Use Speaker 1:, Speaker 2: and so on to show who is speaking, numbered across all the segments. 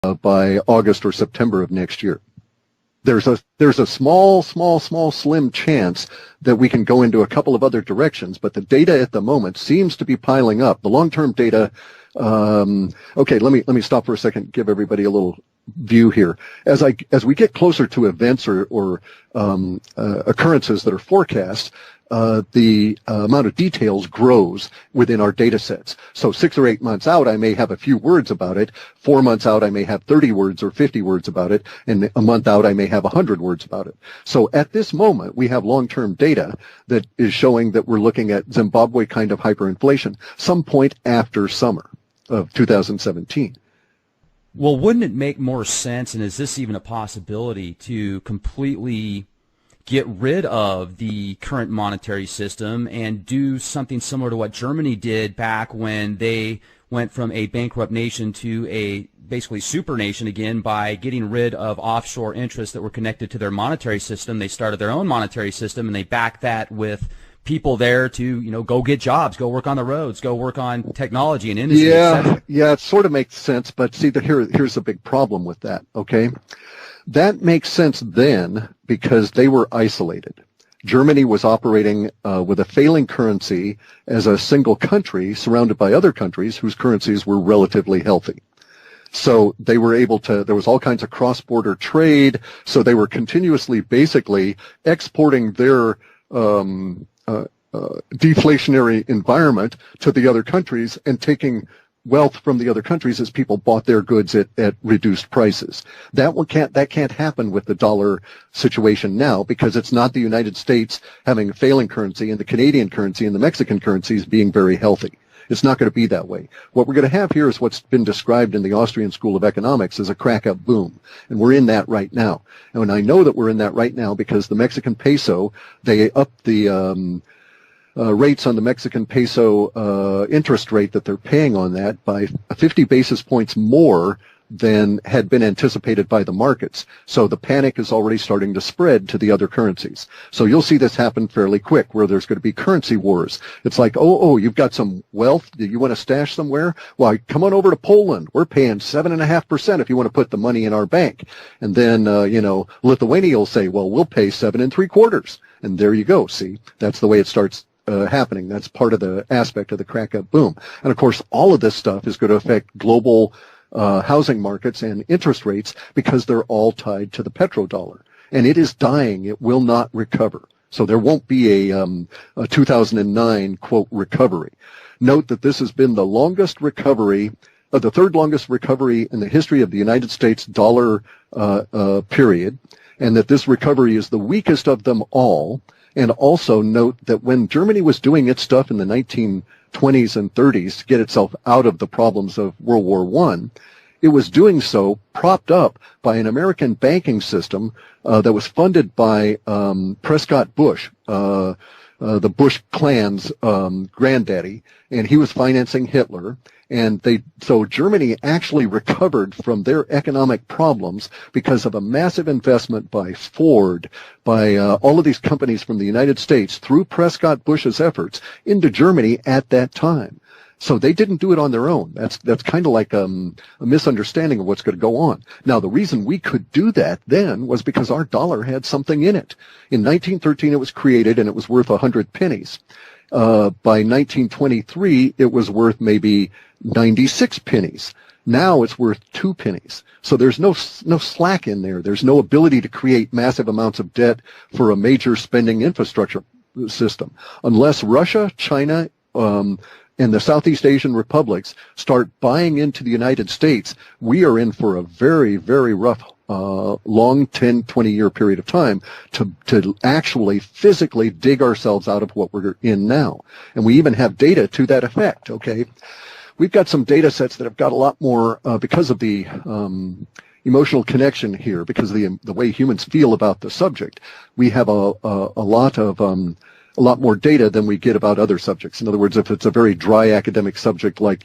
Speaker 1: by August or September of next year. There's a small, slim chance that we can go into a couple of other directions, but the data at the moment seems to be piling up. The long-term data. Okay, let me stop for a second. Give everybody a little view here. As we get closer to events or occurrences that are forecast, the amount of details grows within our data sets. So 6 or 8 months out, I may have a few words about it. 4 months out, I may have 30 words or 50 words about it. And a month out, I may have 100 words about it. So at this moment, we have long-term data that is showing that we're looking at Zimbabwe kind of hyperinflation some point after summer of 2017.
Speaker 2: Well, wouldn't it make more sense, and is this even a possibility, to completely get rid of the current monetary system and do something similar to what Germany did back when they went from a bankrupt nation to a basically super nation again by getting rid of offshore interests that were connected to their monetary system? They started their own monetary system, and they backed that with people there to, go get jobs, go work on the roads, go work on technology and industry, etc.
Speaker 1: Yeah, it sort of makes sense, but see, here's a big problem with that, okay? That makes sense then because they were isolated. Germany was operating with a failing currency as a single country surrounded by other countries whose currencies were relatively healthy. So they were able to, there was all kinds of cross-border trade, so they were continuously basically exporting their deflationary environment to the other countries and taking wealth from the other countries as people bought their goods at reduced prices. That can't happen with the dollar situation now because it's not the United States having a failing currency and the Canadian currency and the Mexican currencies being very healthy. It's not going to be that way. What we're going to have here is what's been described in the Austrian School of Economics as a crack-up boom, and we're in that right now. And I know that we're in that right now because the Mexican peso, they upped the rates on the Mexican peso interest rate that they're paying on that by 50 basis points more than had been anticipated by the markets. So the panic is already starting to spread to the other currencies. So you'll see this happen fairly quick where there's going to be currency wars. It's like, you've got some wealth. Do you want to stash somewhere? Well, come on over to Poland. We're paying 7.5% if you want to put the money in our bank. And then, Lithuania will say, well, we'll pay 7.75%. And there you go. See, that's the way it starts happening. That's part of the aspect of the crack-up boom. And of course, all of this stuff is going to affect global housing markets and interest rates because they're all tied to the petrodollar. And it is dying. It will not recover. So there won't be a 2009, quote, recovery. Note that this has been the longest recovery, the third longest recovery in the history of the United States dollar period, and that this recovery is the weakest of them all. And also note that when Germany was doing its stuff in the 1920s and 30s to get itself out of the problems of World War I, it was doing so propped up by an American banking system that was funded by Prescott Bush, the Bush clan's granddaddy, and he was financing Hitler. And so Germany actually recovered from their economic problems because of a massive investment by Ford, by all of these companies from the United States through Prescott Bush's efforts into Germany at that time. So they didn't do it on their own. That's kind of like a misunderstanding of what's going to go on. Now, the reason we could do that then was because our dollar had something in it. In 1913, it was created and it was worth 100 pennies. By 1923, it was worth maybe 96 pennies. Now it's worth 2 pennies. So there's no slack in there. There's no ability to create massive amounts of debt for a major spending infrastructure system. Unless Russia, China, and the Southeast Asian republics start buying into the United States, we are in for a very, very rough long 10, 20-year period of time to actually physically dig ourselves out of what we're in now. And we even have data to that effect, okay? We've got some data sets that have got a lot more, because of the emotional connection here, because of the way humans feel about the subject. We have a lot of a lot more data than we get about other subjects. In other words, if it's a very dry academic subject like,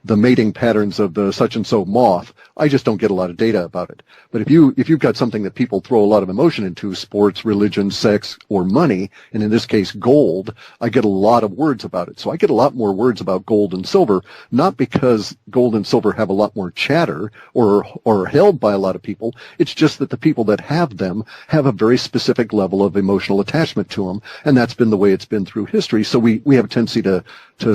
Speaker 1: the mating patterns of the such and so moth, I just don't get a lot of data about it. But if you've got something that people throw a lot of emotion into, sports, religion, sex, or money, and in this case gold, I get a lot of words about it. So I get a lot more words about gold and silver, not because gold and silver have a lot more chatter or are held by a lot of people. It's just that the people that have them have a very specific level of emotional attachment to them, and that's been the way it's been through history. So we have a tendency to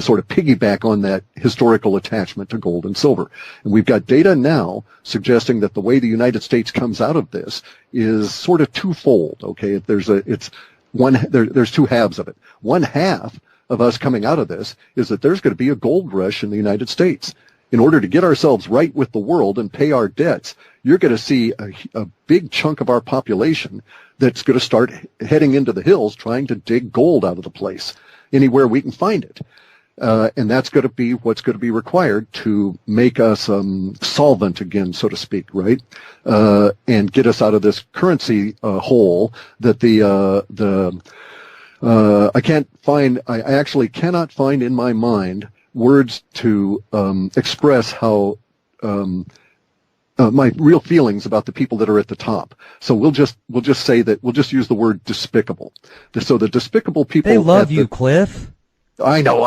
Speaker 1: sort of piggyback on that historical attachment to gold and silver. And we've got data now suggesting that the way the United States comes out of this is sort of twofold. Okay, there's two halves of it. One half of us coming out of this is that there's going to be a gold rush in the United States. In order to get ourselves right with the world and pay our debts, you're going to see a big chunk of our population that's going to start heading into the hills trying to dig gold out of the place anywhere we can find it. And that's going to be what's going to be required to make us solvent again, so to speak, right? And get us out of this currency hole that I actually cannot find in my mind words to express how my real feelings about the people that are at the top. So we'll just say that we'll just use the word despicable. So the despicable people.
Speaker 2: They love you, Clif.
Speaker 1: I know.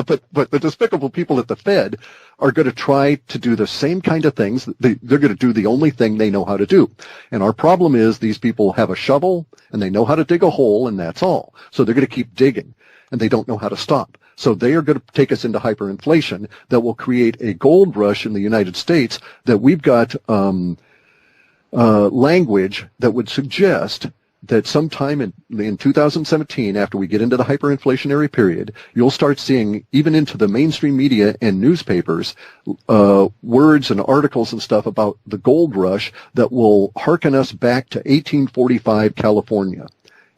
Speaker 1: but the despicable people at the Fed are going to try to do the same kind of things. They're going to do the only thing they know how to do. And our problem is these people have a shovel and they know how to dig a hole, and that's all. So they're going to keep digging, and they don't know how to stop. So they are going to take us into hyperinflation that will create a gold rush in the United States that we've got language that would suggest that sometime in 2017, after we get into the hyperinflationary period, you'll start seeing, even into the mainstream media and newspapers, words and articles and stuff about the gold rush that will hearken us back to 1845 California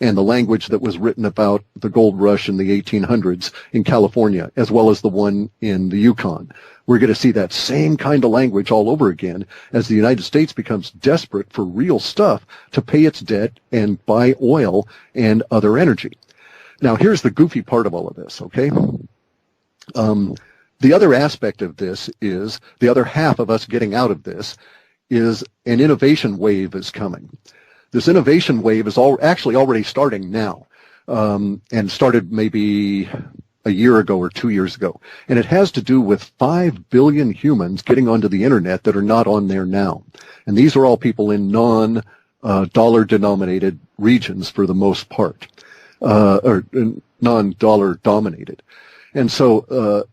Speaker 1: and the language that was written about the gold rush in the 1800s in California, as well as the one in the Yukon. We're going to see that same kind of language all over again as the United States becomes desperate for real stuff to pay its debt and buy oil and other energy. Now, here's the goofy part of all of this, okay? The other aspect of this is, the other half of us getting out of this is an innovation wave is coming. This innovation wave is actually already starting now, and started maybe a year ago or 2 years ago. And it has to do with 5 billion humans getting onto the internet that are not on there now. And these are all people in non-dollar denominated regions for the most part, or non-dollar dominated. And so,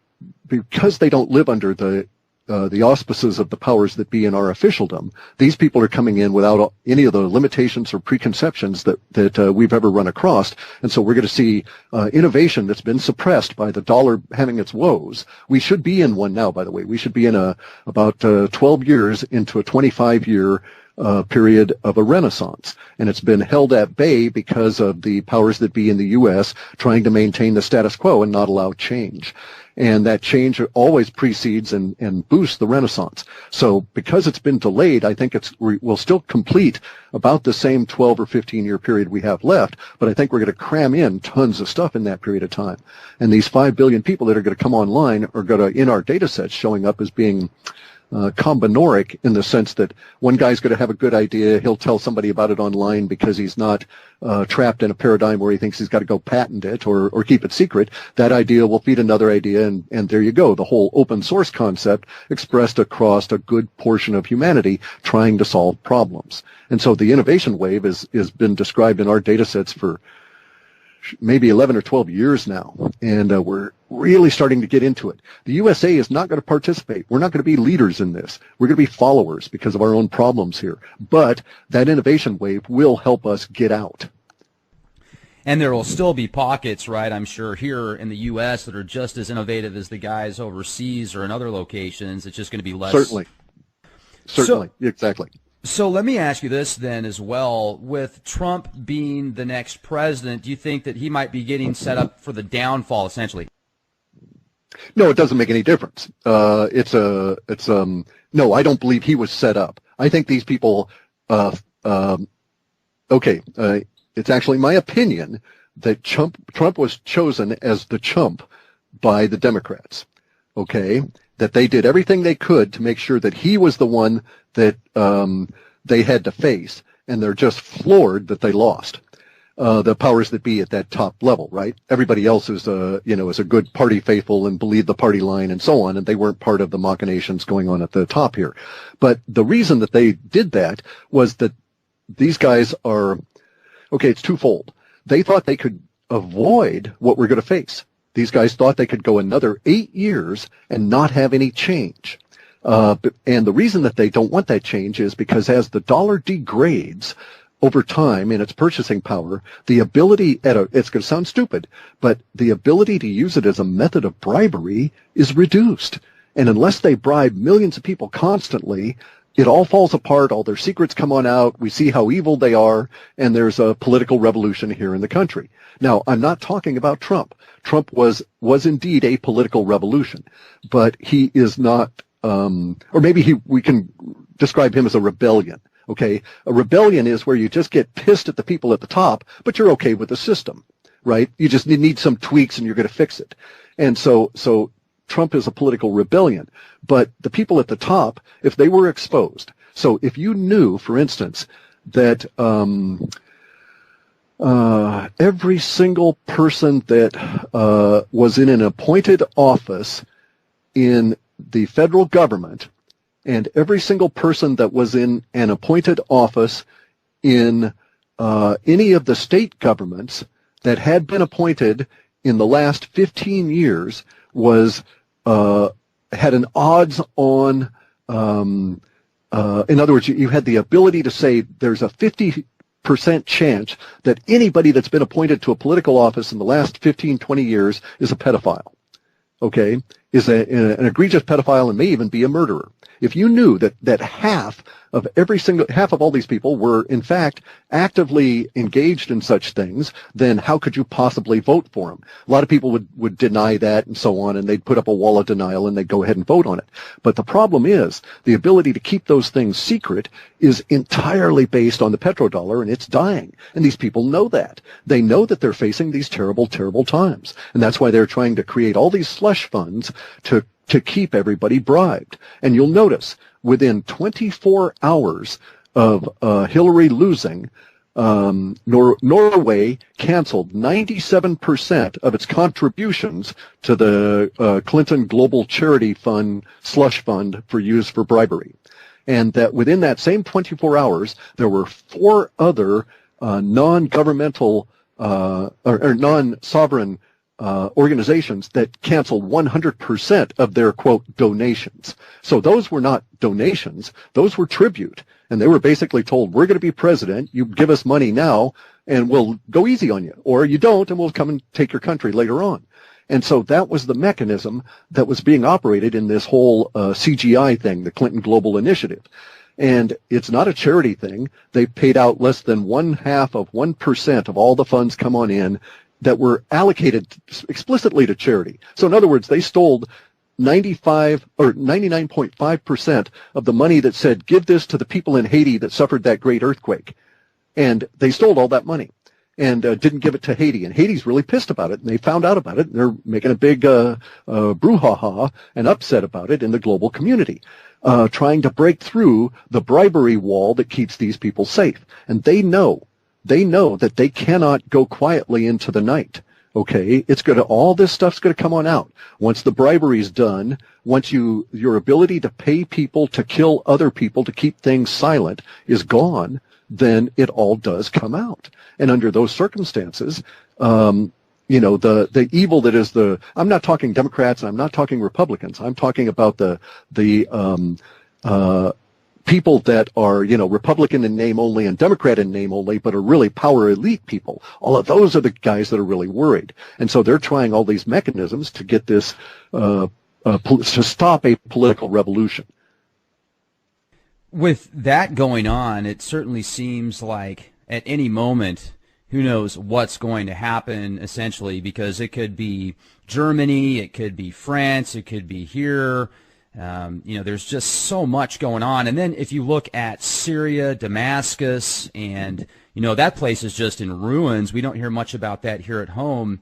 Speaker 1: because they don't live under the auspices of the powers that be in our officialdom, these people are coming in without any of the limitations or preconceptions that we've ever run across. And so we're going to see innovation that's been suppressed by the dollar having its woes. We should be in one now, by the way. We should be in about 12 years into a 25-year period of a renaissance. And it's been held at bay because of the powers that be in the U.S. trying to maintain the status quo and not allow change. And that change always precedes and boosts the Renaissance. So because it's been delayed, I think we'll still complete about the same 12 or 15-year period we have left, but I think we're going to cram in tons of stuff in that period of time. And these 5 billion people that are going to come online are going to, in our data sets, showing up as being combinoric, in the sense that one guy's going to have a good idea. He'll tell somebody about it online because he's not trapped in a paradigm where he thinks he's got to go patent it or keep it secret. That idea will feed another idea, and there you go. The whole open source concept expressed across a good portion of humanity trying to solve problems. And so the innovation wave has been described in our data sets for maybe 11 or 12 years now, and we're really starting to get into it. The USA is not going to participate. We're not going to be leaders in this. We're going to be followers because of our own problems here. But that innovation wave will help us get out.
Speaker 2: And there will still be pockets, right, I'm sure, here in the U.S. that are just as innovative as the guys overseas or in other locations. It's just going to be less.
Speaker 1: Certainly, exactly.
Speaker 2: So let me ask you this then as well. With Trump being the next president, do you think that he might be getting set up for the downfall, essentially?
Speaker 1: No, it doesn't make any difference. No, I don't believe he was set up. I think these people, it's actually my opinion that Trump was chosen as the chump by the Democrats, okay, that they did everything they could to make sure that he was the one that they had to face, and they're just floored that they lost. The powers that be at that top level, right? Everybody else is a good party faithful and believed the party line and so on, and they weren't part of the machinations going on at the top here. But the reason that they did that was that these guys are, okay, it's twofold. They thought they could avoid what we're going to face. These guys thought they could go another 8 years and not have any change. And the reason that they don't want that change is because as the dollar degrades over time in its purchasing power, the ability it's going to sound stupid, but the ability to use it as a method of bribery is reduced. And unless they bribe millions of people constantly, it all falls apart, all their secrets come on out, we see how evil they are, and there's a political revolution here in the country. Now, I'm not talking about Trump. Trump was indeed a political revolution, but he is not, or maybe we can describe him as a rebellion. Okay, a rebellion is where you just get pissed at the people at the top, but you're okay with the system, right? You just need some tweaks and you're going to fix it. And so Trump is a political rebellion, but the people at the top, if they were exposed, so if you knew, for instance, that every single person that was in an appointed office in the federal government, and every single person that was in an appointed office in any of the state governments that had been appointed in the last 15 years had an odds-on. In other words, you had the ability to say there's a 50% chance that anybody that's been appointed to a political office in the last 15, 20 years is a pedophile. Okay, is an egregious pedophile and may even be a murderer. If you knew that half of all these people were in fact actively engaged in such things, then how could you possibly vote for them? A lot of people would deny that and so on, and they'd put up a wall of denial and they'd go ahead and vote on it. But the problem is the ability to keep those things secret is entirely based on the petrodollar, and it's dying. And these people know that. They know that they're facing these terrible, terrible times. And that's why they're trying to create all these slush funds to keep everybody bribed. And you'll notice within 24 hours of Hillary losing, Norway canceled 97% of its contributions to the Clinton Global Charity Fund slush fund for use for bribery. And that within that same 24 hours, there were 4 other non-governmental or non-sovereign organizations that canceled 100% of their, quote, donations. So those were not donations. Those were tribute. And they were basically told, we're going to be president. You give us money now, and we'll go easy on you. Or you don't, and we'll come and take your country later on. And so that was the mechanism that was being operated in this whole CGI thing, the Clinton Global Initiative. And it's not a charity thing. They paid out less than 0.5% of all the funds come on in that were allocated explicitly to charity. So in other words, they stole 95 or 99.5% of the money that said, give this to the people in Haiti that suffered that great earthquake. And they stole all that money and didn't give it to Haiti. And Haiti's really pissed about it, and they found out about it, and they're making a big brouhaha and upset about it in the global community, trying to break through the bribery wall that keeps these people safe. And they know that they cannot go quietly into the night. Okay, all this stuff's going to come on out. Once the bribery's done, once your ability to pay people to kill other people to keep things silent is gone, then it all does come out. And under those circumstances, the evil that is I'm not talking Democrats and I'm not talking Republicans. I'm talking about the people that are, Republican in name only and Democrat in name only, but are really power elite people. All of those are the guys that are really worried. And so they're trying all these mechanisms to get this, to stop a political revolution.
Speaker 2: With that going on, it certainly seems like at any moment, who knows what's going to happen, essentially, because it could be Germany, it could be France, it could be here. There's just so much going on. And then if you look at Syria, Damascus, and, that place is just in ruins. We don't hear much about that here at home.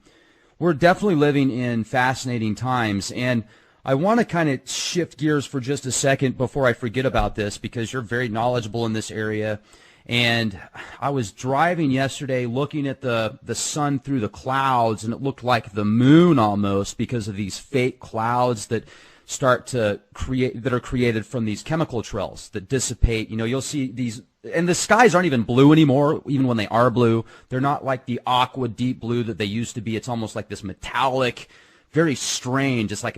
Speaker 2: We're definitely living in fascinating times, and I want to kind of shift gears for just a second before I forget about this, because you're very knowledgeable in this area. And I was driving yesterday looking at the sun through the clouds, and it looked like the moon almost, because of these fake clouds that start to create, that are created from these chemical trails that dissipate. You'll see these, and the skies aren't even blue anymore. Even when they are blue, they're not like the aqua deep blue that they used to be. It's almost like this metallic, very strange. It's like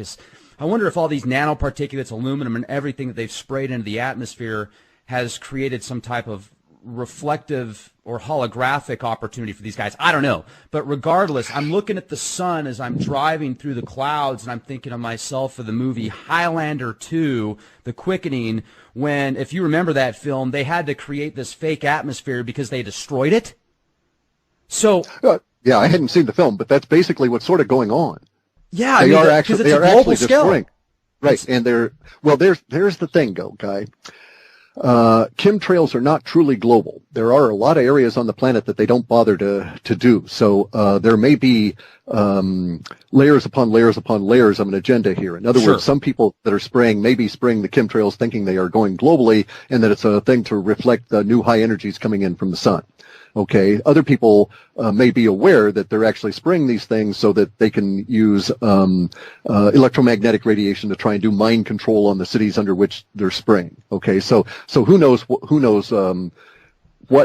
Speaker 2: I wonder if all these nanoparticulates, aluminum, and everything that they've sprayed into the atmosphere has created some type of reflective or holographic opportunity for these guys. I don't know. But regardless, I'm looking at the sun as I'm driving through the clouds, and I'm thinking of myself for the movie Highlander 2, The Quickening, when, if you remember that film, they had to create this fake atmosphere because they destroyed it. So
Speaker 1: yeah, I hadn't seen the film, but that's basically what's sort of going on.
Speaker 2: Yeah,
Speaker 1: they are actually
Speaker 2: scale.
Speaker 1: destroying. Right, and there's the thing, guy. Chemtrails are not truly global. There are a lot of areas on the planet that they don't bother to do. So there may be layers upon layers upon layers of an agenda here. In other words, some people that are may be spraying the chemtrails thinking they are going globally, and that it's a thing to reflect the new high energies coming in from the sun. Okay. Other people may be aware that they're actually spraying these things so that they can use electromagnetic radiation to try and do mind control on the cities under which they're spraying. Okay. So who knows what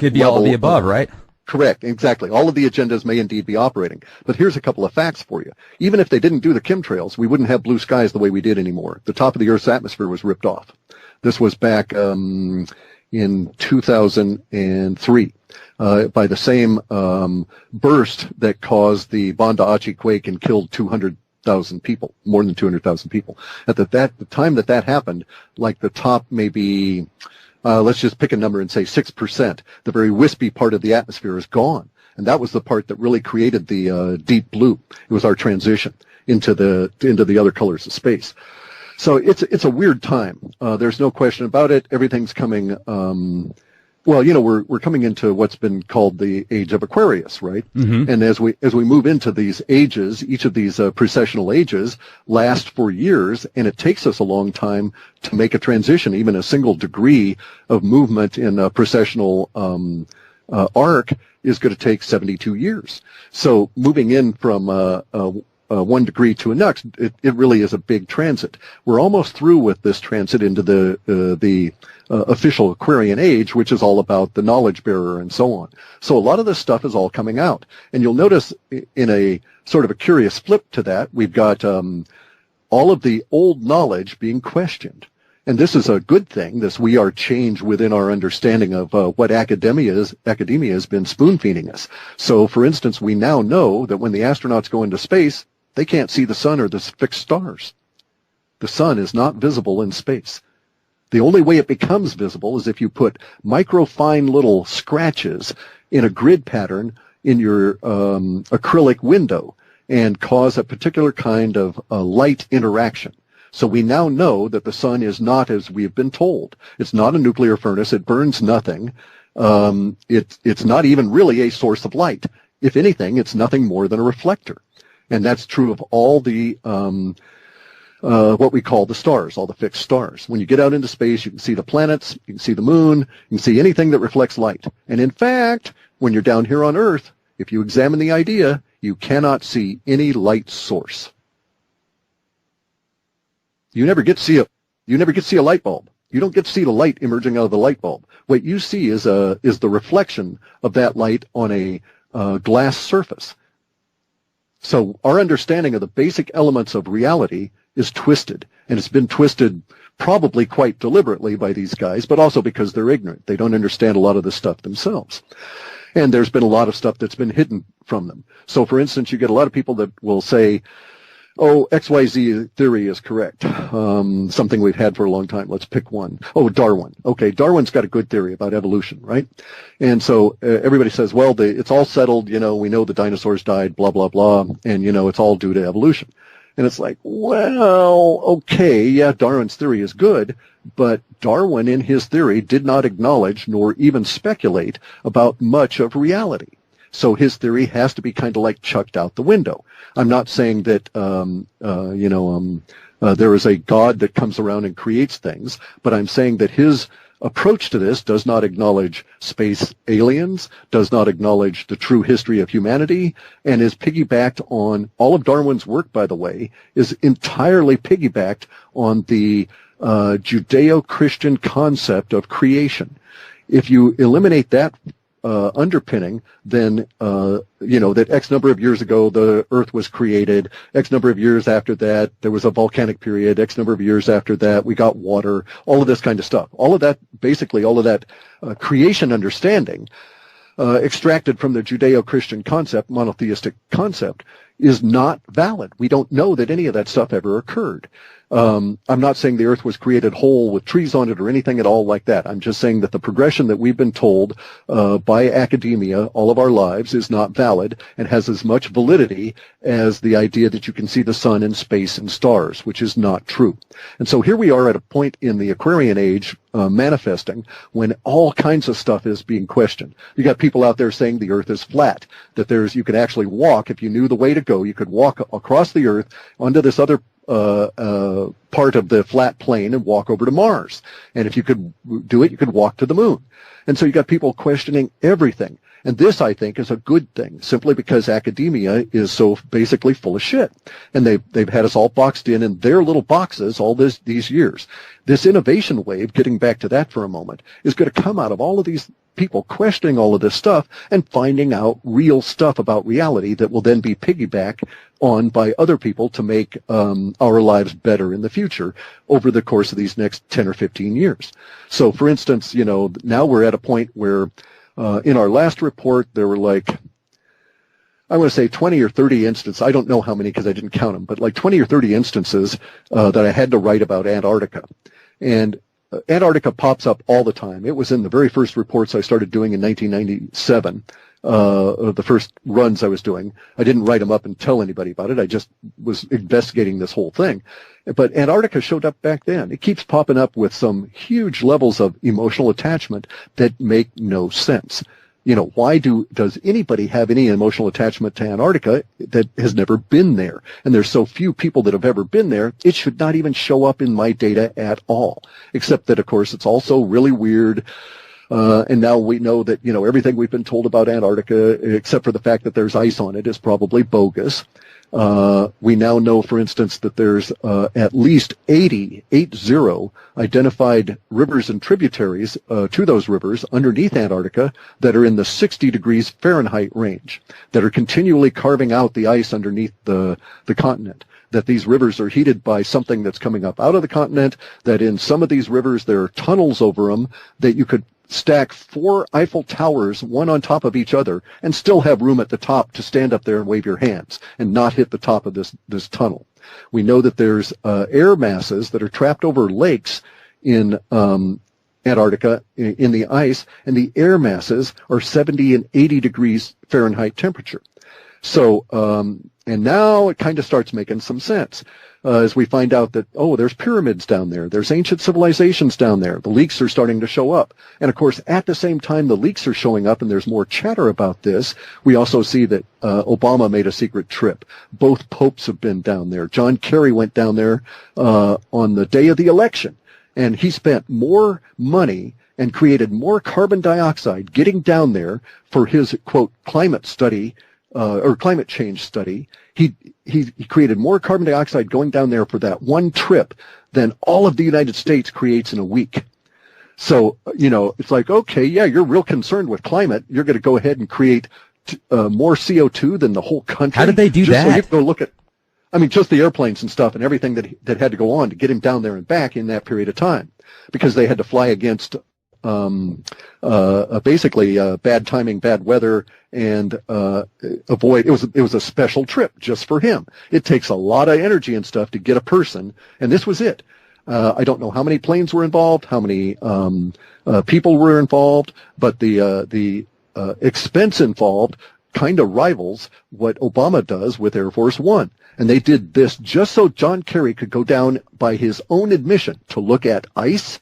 Speaker 2: could be all of the above, right?
Speaker 1: Correct. Exactly. All of the agendas may indeed be operating. But here's a couple of facts for you. Even if they didn't do the chemtrails, we wouldn't have blue skies the way we did anymore. The top of the Earth's atmosphere was ripped off. This was back in 2003. By the same burst that caused the Banda Aceh quake and killed 200,000 people, more than 200,000 people. At the time that happened, like the top maybe, let's just pick a number and say 6%, the very wispy part of the atmosphere is gone. And that was the part that really created the deep blue. It was our transition into the other colors of space. So it's a weird time. There's no question about it. Everything's coming, well, we're coming into what's been called the age of Aquarius, right? Mm-hmm. And as we move into these ages, each of these precessional ages last for years, and it takes us a long time to make a transition. Even a single degree of movement in a precessional arc is going to take 72 years. So moving in from 1 degree to a next, it really is a big transit. We're almost through with this transit into the official Aquarian age, which is all about the knowledge bearer and so on. So a lot of this stuff is all coming out. And you'll notice in a sort of a curious flip to that, we've got all of the old knowledge being questioned. And this is a good thing, this we are change within our understanding of what academia has been spoon-feeding us. So, for instance, we now know that when the astronauts go into space, they can't see the sun or the fixed stars. The sun is not visible in space. The only way it becomes visible is if you put microfine little scratches in a grid pattern in your acrylic window and cause a particular kind of light interaction. So we now know that the sun is not as we have been told. It's not a nuclear furnace. It burns nothing. It's not even really a source of light. If anything, it's nothing more than a reflector. And that's true of all the what we call the stars, all the fixed stars. When you get out into space, you can see the planets, you can see the moon, you can see anything that reflects light. And in fact, when you're down here on Earth, if you examine the idea, you cannot see any light source. You never get to see a light bulb. You don't get to see the light emerging out of the light bulb. What you see is the reflection of that light on a glass surface. So our understanding of the basic elements of reality is twisted, and it's been twisted probably quite deliberately by these guys, but also because they're ignorant. They don't understand a lot of this stuff themselves. And there's been a lot of stuff that's been hidden from them. So, for instance, you get a lot of people that will say, oh, XYZ theory is correct. Something we've had for a long time. Let's pick one. Oh, Darwin. Okay, Darwin's got a good theory about evolution, right? And so everybody says, well, it's all settled. We know the dinosaurs died, blah, blah, blah. And, it's all due to evolution. And it's like, well, okay, yeah, Darwin's theory is good, but Darwin in his theory did not acknowledge nor even speculate about much of reality. So his theory has to be kind of like chucked out the window. I'm not saying that, there is a God that comes around and creates things, but I'm saying that his approach to this does not acknowledge space aliens, does not acknowledge the true history of humanity, and is piggybacked on, all of Darwin's work, by the way, is entirely piggybacked on the Judeo-Christian concept of creation. If you eliminate that underpinning, then, that X number of years ago the Earth was created, X number of years after that there was a volcanic period, X number of years after that we got water, all of this kind of stuff. All of that, basically all of that creation understanding extracted from the Judeo-Christian concept, monotheistic concept, is not valid. We don't know that any of that stuff ever occurred. I'm not saying the Earth was created whole with trees on it or anything at all like that. I'm just saying that the progression that we've been told by academia all of our lives is not valid and has as much validity as the idea that you can see the sun and space and stars, which is not true. And so here we are at a point in the Aquarian age manifesting when all kinds of stuff is being questioned. You got people out there saying the Earth is flat, that you could actually walk, if you knew the way to go, you could walk across the Earth onto this other part of the flat plane and walk over to Mars. And if you could do it, you could walk to the moon. And so you got people questioning everything. And this, I think, is a good thing, simply because academia is so basically full of shit. And they've had us all boxed in their little boxes all these years. This innovation wave, getting back to that for a moment, is going to come out of all of these people questioning all of this stuff and finding out real stuff about reality that will then be piggybacked on by other people to make our lives better in the future over the course of these next 10 or 15 years. So, for instance, now we're at a point where in our last report, there were I want to say 20 or 30 instances. I don't know how many because I didn't count them, but 20 or 30 instances that I had to write about Antarctica. And Antarctica pops up all the time. It was in the very first reports I started doing in 1997, the first runs I was doing. I didn't write them up and tell anybody about it. I just was investigating this whole thing. But Antarctica showed up back then. It keeps popping up with some huge levels of emotional attachment that make no sense. Why does anybody have any emotional attachment to Antarctica that has never been there? And there's so few people that have ever been there, it should not even show up in my data at all. Except that, of course, it's also really weird. And now we know that, everything we've been told about Antarctica, except for the fact that there's ice on it, is probably bogus. We now know, for instance, that there's at least 80 identified rivers and tributaries to those rivers underneath Antarctica that are in the 60 degrees Fahrenheit range, that are continually carving out the ice underneath the continent, that these rivers are heated by something that's coming up out of the continent, that in some of these rivers there are tunnels over them, that you could stack 4 Eiffel Towers, one on top of each other, and still have room at the top to stand up there and wave your hands and not hit the top of this tunnel. We know that there's air masses that are trapped over lakes in Antarctica in the ice, and the air masses are 70 and 80 degrees Fahrenheit temperature. So, and now it kind of starts making some sense. As we find out that, there's pyramids down there, there's ancient civilizations down there, the leaks are starting to show up. And of course, at the same time the leaks are showing up and there's more chatter about this, we also see that Obama made a secret trip. Both popes have been down there. John Kerry went down there on the day of the election, and he spent more money and created more carbon dioxide getting down there for his, quote, climate study, or climate change study. He created more carbon dioxide going down there for that one trip than all of the United States creates in a week. So, it's like, okay, yeah, you're real concerned with climate. You're going to go ahead and create more CO2 than the whole country.
Speaker 2: How did they do that?
Speaker 1: So you have to go look at, just the airplanes and stuff and everything that had to go on to get him down there and back in that period of time, because they had to fly against basically bad timing, bad weather, and avoid. It was a special trip just for him. It takes a lot of energy and stuff to get a person, and this was it. I don't know how many planes were involved, how many people were involved, but the expense involved kind of rivals what Obama does with Air Force One. And they did this just so John Kerry could go down by his own admission to look at ice.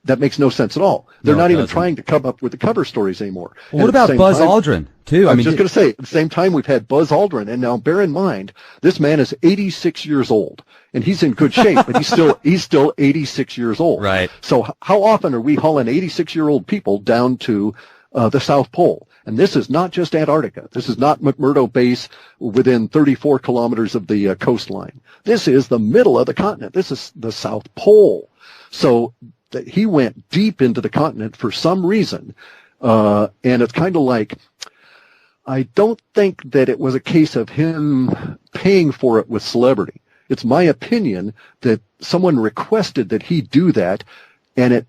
Speaker 1: That makes no sense at all. They're not even trying to come up with the cover stories anymore.
Speaker 2: Well, what about Buzz Aldrin, too?
Speaker 1: I was just going to say, at the same time, we've had Buzz Aldrin, and now bear in mind, this man is 86 years old, and he's in good shape, but he's still 86 years old.
Speaker 2: Right.
Speaker 1: So how often are we hauling 86-year-old people down to the South Pole? And this is not just Antarctica. This is not McMurdo Base within 34 kilometers of the coastline. This is the middle of the continent. This is the South Pole. So that he went deep into the continent for some reason, and it's kind of like, I don't think that it was a case of him paying for it with celebrity. It's my opinion that someone requested that he do that, and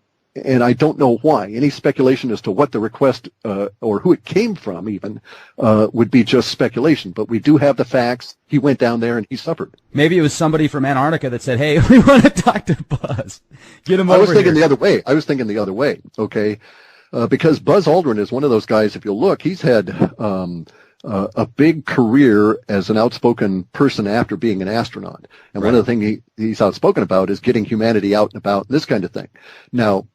Speaker 1: I don't know why. Any speculation as to what the request or who it came from even would be just speculation. But we do have the facts. He went down there and he suffered.
Speaker 2: Maybe it was somebody from Antarctica that said, "Hey, we want to talk to Buzz. Get him over here."
Speaker 1: I was thinking the other way. Okay, because Buzz Aldrin is one of those guys. If you look, he's had a big career as an outspoken person after being an astronaut. And one of the things he's outspoken about is getting humanity out and about, this kind of thing. Now,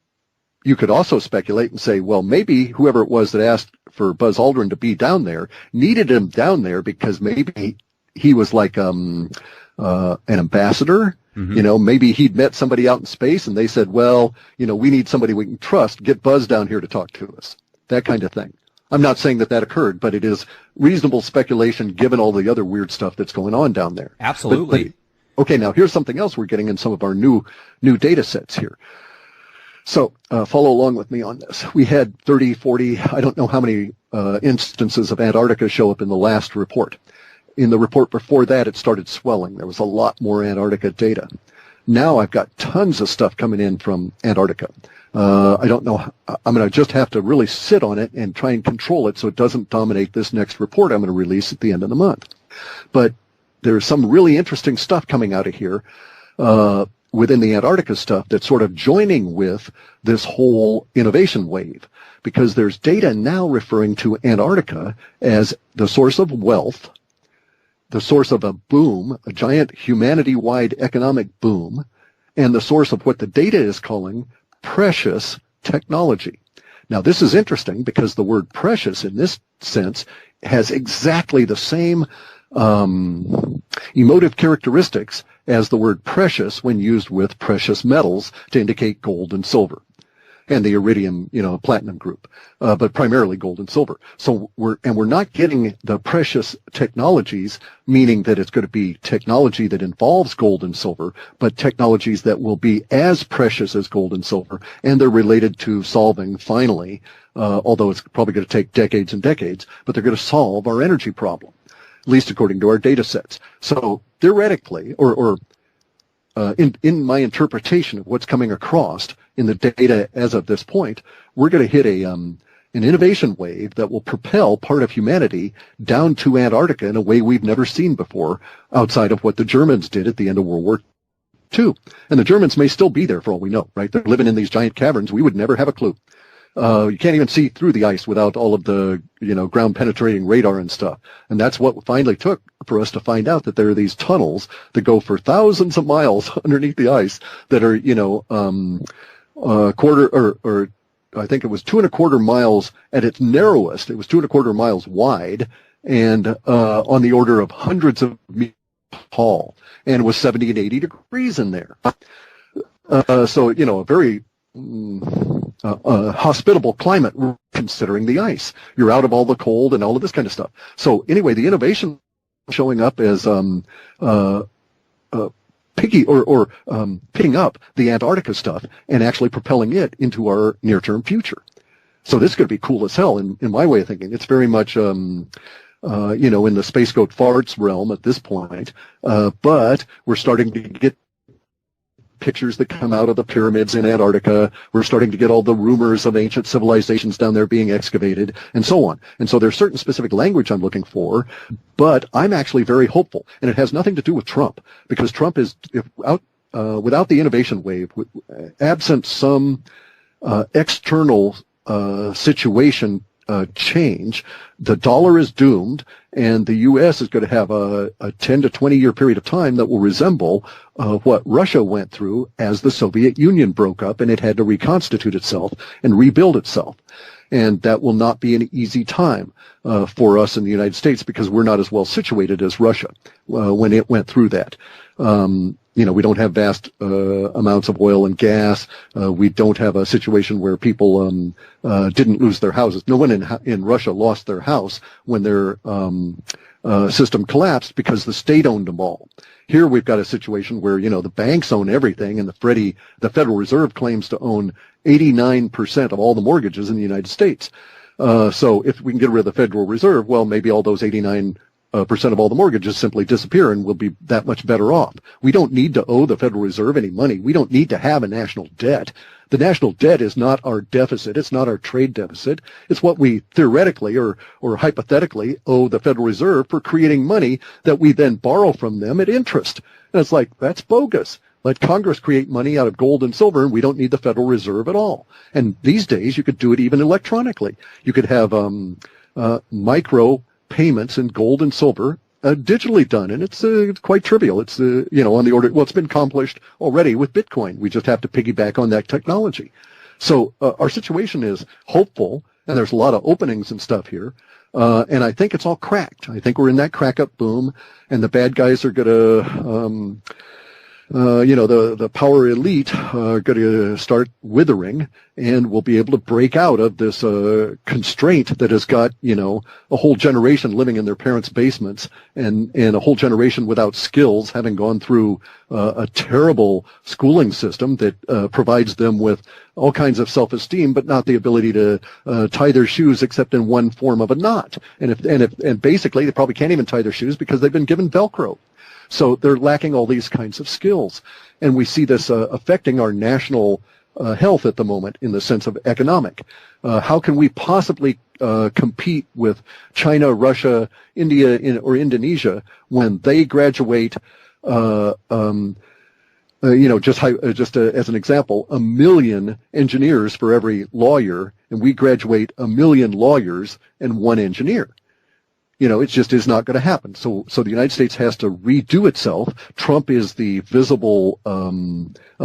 Speaker 1: you could also speculate and say, well, maybe whoever it was that asked for Buzz Aldrin to be down there needed him down there because maybe he was like an ambassador. Mm-hmm. You know, maybe he'd met somebody out in space and they said, well, you know, we need somebody we can trust. Get Buzz down here to talk to us. That kind of thing. I'm not saying that occurred, but it is reasonable speculation given all the other weird stuff that's going on down there.
Speaker 2: Absolutely.
Speaker 1: But, okay, now here's something else we're getting in some of our new data sets here. So follow along with me on this. We had 30, 40, I don't know how many instances of Antarctica show up in the last report. In the report before that, it started swelling. There was a lot more Antarctica data. Now I've got tons of stuff coming in from Antarctica. I don't know. I'm going to just have to really sit on it and try and control it so it doesn't dominate this next report I'm going to release at the end of the month. But there's some really interesting stuff coming out of here within the Antarctica stuff that's sort of joining with this whole innovation wave, because there's data now referring to Antarctica as the source of wealth, the source of a boom, a giant humanity-wide economic boom, and the source of what the data is calling precious technology. Now, this is interesting because the word precious in this sense has exactly the same emotive characteristics as the word precious when used with precious metals to indicate gold and silver and the iridium, platinum group, but primarily gold and silver. So we're not getting the precious technologies, meaning that it's going to be technology that involves gold and silver, but technologies that will be as precious as gold and silver, and they're related to solving finally, although it's probably going to take decades and decades, but they're going to solve our energy problem, at least according to our data sets. So theoretically, or in my interpretation of what's coming across in the data as of this point, we're going to hit an innovation wave that will propel part of humanity down to Antarctica in a way we've never seen before, outside of what the Germans did at the end of World War II. And the Germans may still be there for all we know, right? They're living in these giant caverns. We would never have a clue. You can't even see through the ice without all of the, ground penetrating radar and stuff. And that's what finally took for us to find out that there are these tunnels that go for thousands of miles underneath the ice that are, quarter or I think it was 2.25 miles at its narrowest. It was 2.25 miles wide and on the order of hundreds of meters tall, and it was 70 and 80 degrees in there. So, a very hospitable climate considering the ice. You're out of all the cold and all of this kind of stuff. So anyway, the innovation showing up as picking up the Antarctica stuff and actually propelling it into our near-term future. So this could be cool as hell in my way of thinking. It's very much, in the Space Goat Farts realm at this point, but we're starting to get pictures that come out of the pyramids in Antarctica. We're starting to get all the rumors of ancient civilizations down there being excavated and so on. And so there's certain specific language I'm looking for, but I'm actually very hopeful. And it has nothing to do with Trump, because Trump is without the innovation wave, absent some external situation change, the dollar is doomed, and the U.S. is going to have a 10 to 20 year period of time that will resemble what Russia went through as the Soviet Union broke up and it had to reconstitute itself and rebuild itself. And that will not be an easy time for us in the United States because we're not as well situated as Russia when it went through that. We don't have vast amounts of oil and gas. We don't have a situation where people didn't lose their houses. No one in Russia lost their house when their system collapsed because the state owned them all. Here we've got a situation where, the banks own everything, and the Federal Reserve claims to own 89% of all the mortgages in the United States. So if we can get rid of the Federal Reserve, well, maybe all those 89% of all the mortgages simply disappear and we'll be that much better off. We don't need to owe the Federal Reserve any money. We don't need to have a national debt. The national debt is not our deficit. It's not our trade deficit. It's what we theoretically or hypothetically owe the Federal Reserve for creating money that we then borrow from them at interest. And it's like, that's bogus. Let Congress create money out of gold and silver, and we don't need the Federal Reserve at all. And these days, you could do it even electronically. You could have micro payments in gold and silver digitally done, and it's quite trivial. It's on the order. Well, it's been accomplished already with Bitcoin. We just have to piggyback on that technology. So our situation is hopeful, and there's a lot of openings and stuff here. And I think it's all cracked. I think we're in that crack up boom, and the bad guys are going to the power elite are going to start withering, and we'll be able to break out of this constraint that has got, a whole generation living in their parents' basements and a whole generation without skills, having gone through a terrible schooling system that provides them with all kinds of self-esteem, but not the ability to tie their shoes except in one form of a knot. And basically, they probably can't even tie their shoes because they've been given Velcro. So they're lacking all these kinds of skills. And we see this affecting our national health at the moment in the sense of economic. How can we possibly compete with China, Russia, India, or Indonesia when they graduate, just as an example, 1 million engineers for every lawyer, and we graduate 1 million lawyers and 1 engineer? It just is not going to happen. So the United States has to redo itself. Trump is the visible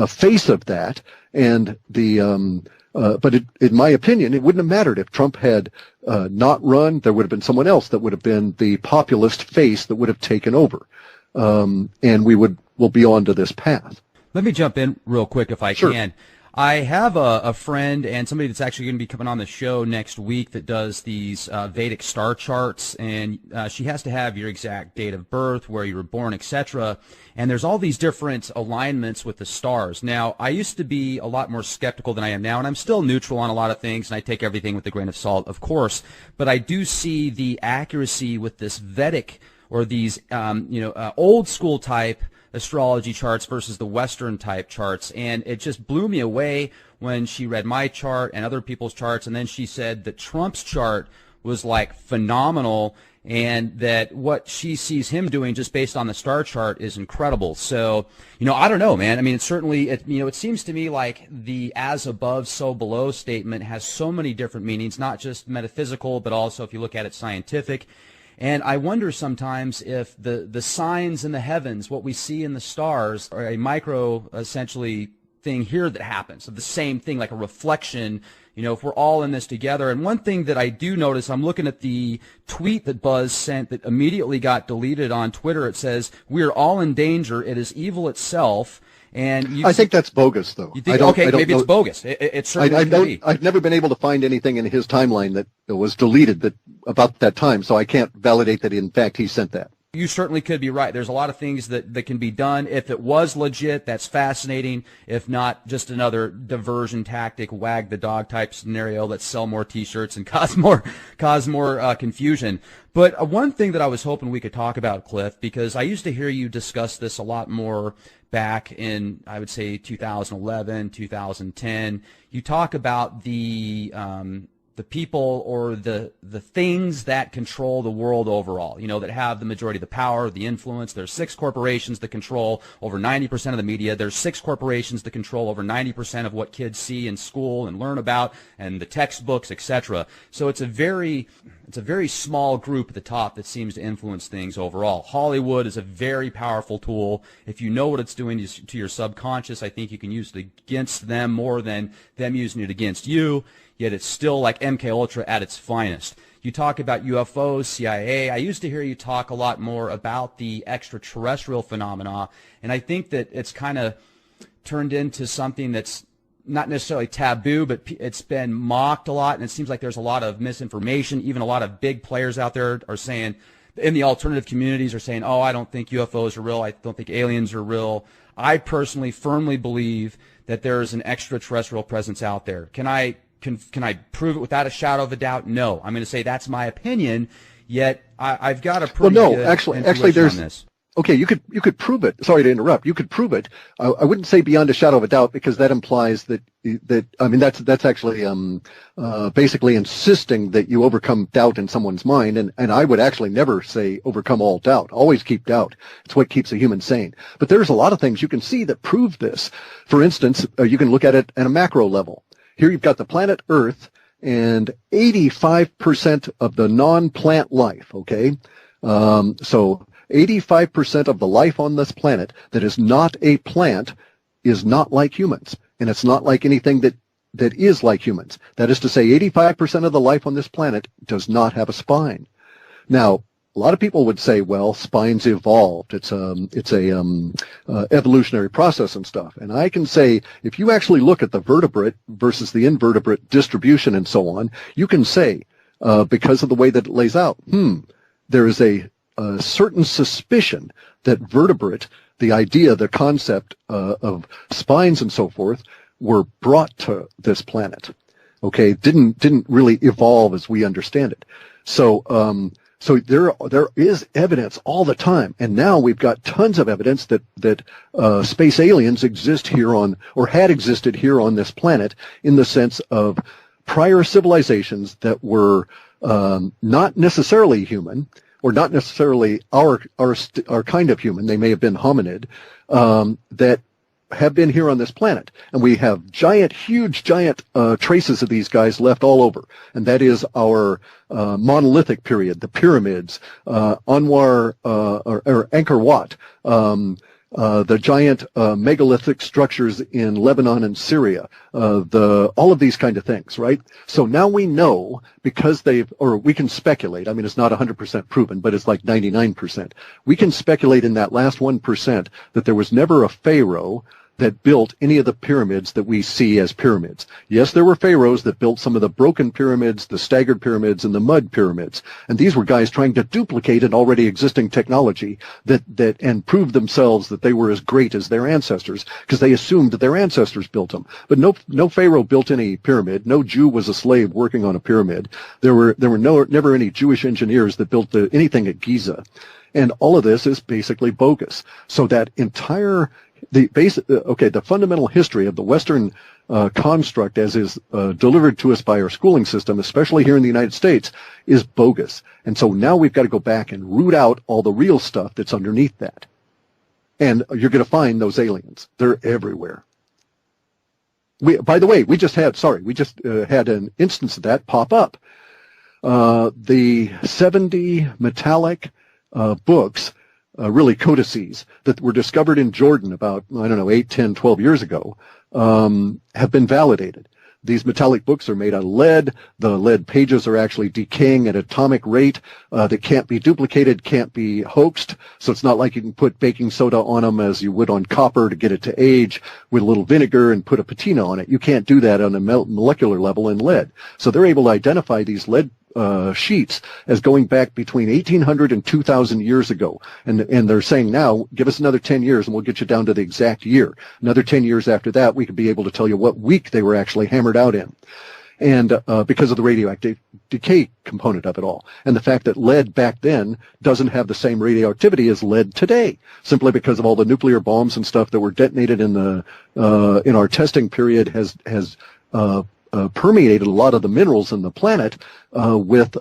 Speaker 1: face of that, and but in my opinion, it wouldn't have mattered if Trump had not run. There would have been someone else that would have been the populist face that would have taken over, and we'll be on to this path.
Speaker 2: Let me jump in real quick if I
Speaker 1: Sure.
Speaker 2: can. I have a friend and somebody that's actually going to be coming on the show next week that does these Vedic star charts, and she has to have your exact date of birth, where you were born, etc. And there's all these different alignments with the stars. Now, I used to be a lot more skeptical than I am now, and I'm still neutral on a lot of things, and I take everything with a grain of salt, of course. But I do see the accuracy with this Vedic or these old school type astrology charts versus the Western type charts, and it just blew me away when she read my chart and other people's charts, and then she said that Trump's chart was like phenomenal, and that what she sees him doing just based on the star chart is incredible. So, I don't know, man. I mean, it seems to me like the as above, so below statement has so many different meanings, not just metaphysical, but also if you look at it scientific. And I wonder sometimes if the signs in the heavens, what we see in the stars, are a micro, essentially, thing here that happens, of the same thing, like a reflection, if we're all in this together. And one thing that I do notice, I'm looking at the tweet that Buzz sent that immediately got deleted on Twitter. It says, "We're all in danger. It is evil itself." And
Speaker 1: I think that's bogus, though.
Speaker 2: You think, maybe it's bogus. It certainly could be.
Speaker 1: I've never been able to find anything in his timeline that was deleted about that time, so I can't validate that, in fact, he sent that.
Speaker 2: You certainly could be right. There's a lot of things that can be done. If it was legit, that's fascinating. If not, just another diversion tactic, wag the dog type scenario. Let's sell more T-shirts and cause more confusion. But one thing that I was hoping we could talk about, Clif, because I used to hear you discuss this a lot more back in, I would say, 2011, 2010. You talk about the people or the things that control the world overall, that have the majority of the power, the influence. There's 6 corporations that control over 90% of the media. There's 6 corporations that control over 90% of what kids see in school and learn about, and the textbooks, etc. So it's a very small group at the top that seems to influence things overall. Hollywood is a very powerful tool. If you know what it's doing to your subconscious, I think you can use it against them more than them using it against you. Yet it's still like MK Ultra at its finest. You talk about UFOs, CIA. I used to hear you talk a lot more about the extraterrestrial phenomena, and I think that it's kind of turned into something that's not necessarily taboo, but it's been mocked a lot, and it seems like there's a lot of misinformation. Even a lot of big players out there are saying, in the alternative communities are saying, oh, I don't think UFOs are real. I don't think aliens are real. I personally firmly believe that there is an extraterrestrial presence out there. Can I prove it without a shadow of a doubt? No. I'm going to say that's my opinion, yet I've got a pretty good
Speaker 1: actually there's
Speaker 2: on this.
Speaker 1: Okay, you could prove it. Sorry to interrupt. You could prove it. I wouldn't say beyond a shadow of a doubt, because that implies that that's actually basically insisting that you overcome doubt in someone's mind, and I would actually never say overcome all doubt. Always keep doubt. It's what keeps a human sane. But there's a lot of things you can see that prove this. For instance, you can look at it at a macro level. Here you've got the planet Earth and 85% of the non-plant life, okay? So 85% of the life on this planet that is not a plant is not like humans. And it's not like anything that is like humans. That is to say, 85% of the life on this planet does not have a spine. Now, a lot of people would say, well, spines evolved. It's a evolutionary process and stuff. And I can say, if you actually look at the vertebrate versus the invertebrate distribution and so on, you can say, because of the way that it lays out, there is a certain suspicion that vertebrate, the idea, the concept of spines and so forth, were brought to this planet. Okay, didn't really evolve as we understand it. So there is evidence all the time, and now we've got tons of evidence that space aliens exist here or had existed here on this planet, in the sense of prior civilizations that were not necessarily human, or not necessarily our kind of human. They may have been hominid, that have been here on this planet. And we have huge traces of these guys left all over. And that is our monolithic period, the pyramids, Anwar, or Angkor Wat, the giant megalithic structures in Lebanon and Syria, all of these kind of things, right? So now we know, because we can speculate. I mean, it's not 100% proven, but it's like 99%. We can speculate in that last 1% that there was never a pharaoh that built any of the pyramids that we see as pyramids. Yes, there were pharaohs that built some of the broken pyramids, the staggered pyramids, and the mud pyramids. And these were guys trying to duplicate an already existing technology and prove themselves that they were as great as their ancestors, because they assumed that their ancestors built them. But no pharaoh built any pyramid. No Jew was a slave working on a pyramid. There were never any Jewish engineers that built anything at Giza. And all of this is basically bogus. So that entire the fundamental history of the Western construct, as is delivered to us by our schooling system, especially here in the United States, is bogus. And so now we've got to go back and root out all the real stuff that's underneath that. And you're going to find those aliens. They're everywhere. By the way, we just had an instance of that pop up. The 70 metallic books, really codices, that were discovered in Jordan about, 8, 10, 12 years ago, have been validated. These metallic books are made out of lead. The lead pages are actually decaying at atomic rate that can't be duplicated, can't be hoaxed. So it's not like you can put baking soda on them as you would on copper to get it to age with a little vinegar and put a patina on it. You can't do that on a molecular level in lead. So they're able to identify these lead sheets as going back between 1800 and 2000 years ago. And they're saying now, give us another 10 years and we'll get you down to the exact year. Another 10 years after that, we could be able to tell you what week they were actually hammered out in. And because of the radioactive decay component of it all. And the fact that lead back then doesn't have the same radioactivity as lead today, simply because of all the nuclear bombs and stuff that were detonated in our testing period has permeated a lot of the minerals in the planet with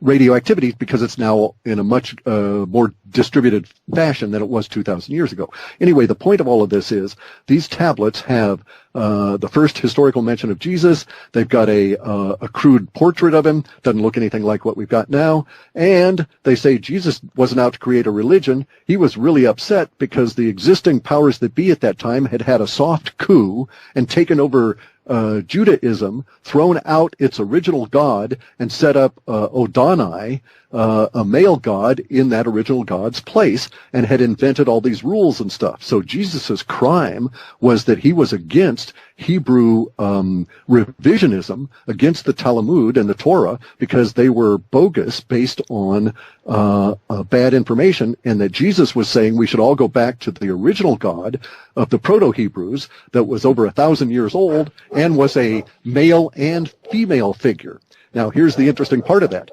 Speaker 1: radioactivity, because it's now in a much more distributed fashion than it was 2,000 years ago. Anyway, the point of all of this is these tablets have the first historical mention of Jesus. They've got a crude portrait of him. Doesn't look anything like what we've got now. And they say Jesus wasn't out to create a religion. He was really upset because the existing powers that be at that time had had a soft coup and taken over Judaism, thrown out its original god, and set up Odonai, a male god, in that original god's place, and had invented all these rules and stuff. So Jesus' crime was that he was against Hebrew revisionism, against the Talmud and the Torah, because they were bogus, based on bad information, and that Jesus was saying we should all go back to the original God of the Proto-Hebrews that was over 1,000 years old and was a male and female figure. Now, here's the interesting part of that.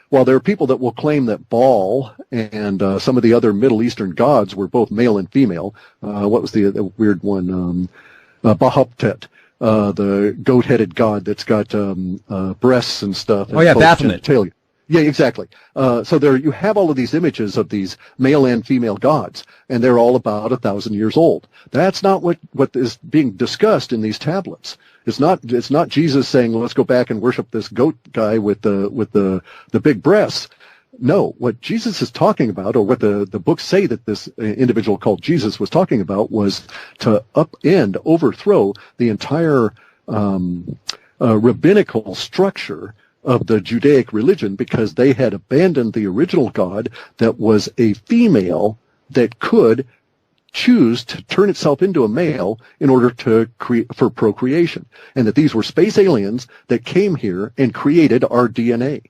Speaker 1: While there are people that will claim that Baal and some of the other Middle Eastern gods were both male and female, what was the weird one? Bahoptet, the goat-headed god that's got breasts and stuff.
Speaker 2: Oh, yeah, Baphomet.
Speaker 1: Yeah, exactly. So there you have all of these images of these male and female gods, and they're all about 1,000 years old. That's not what is being discussed in these tablets. It's not Jesus saying, let's go back and worship this goat guy with the big breasts. No, what Jesus is talking about, or what the books say that this individual called Jesus was talking about, was to overthrow the entire rabbinical structure of the Judaic religion, because they had abandoned the original God that was a female that could choose to turn itself into a male in order to for procreation, and that these were space aliens that came here and created our DNA.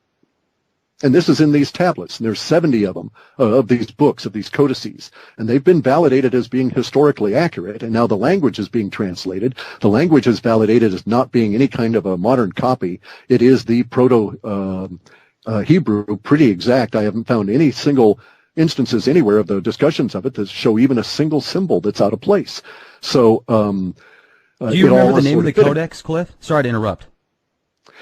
Speaker 1: And this is in these tablets, and there's 70 of them, of these books, of these codices, and they've been validated as being historically accurate, and now the language is being translated. The language is validated as not being any kind of a modern copy. It is the Proto-Hebrew, pretty exact. I haven't found any single instances anywhere of the discussions of it that show even a single symbol that's out of place. So,
Speaker 2: do you remember the name of the codex, Cliff? Sorry to interrupt.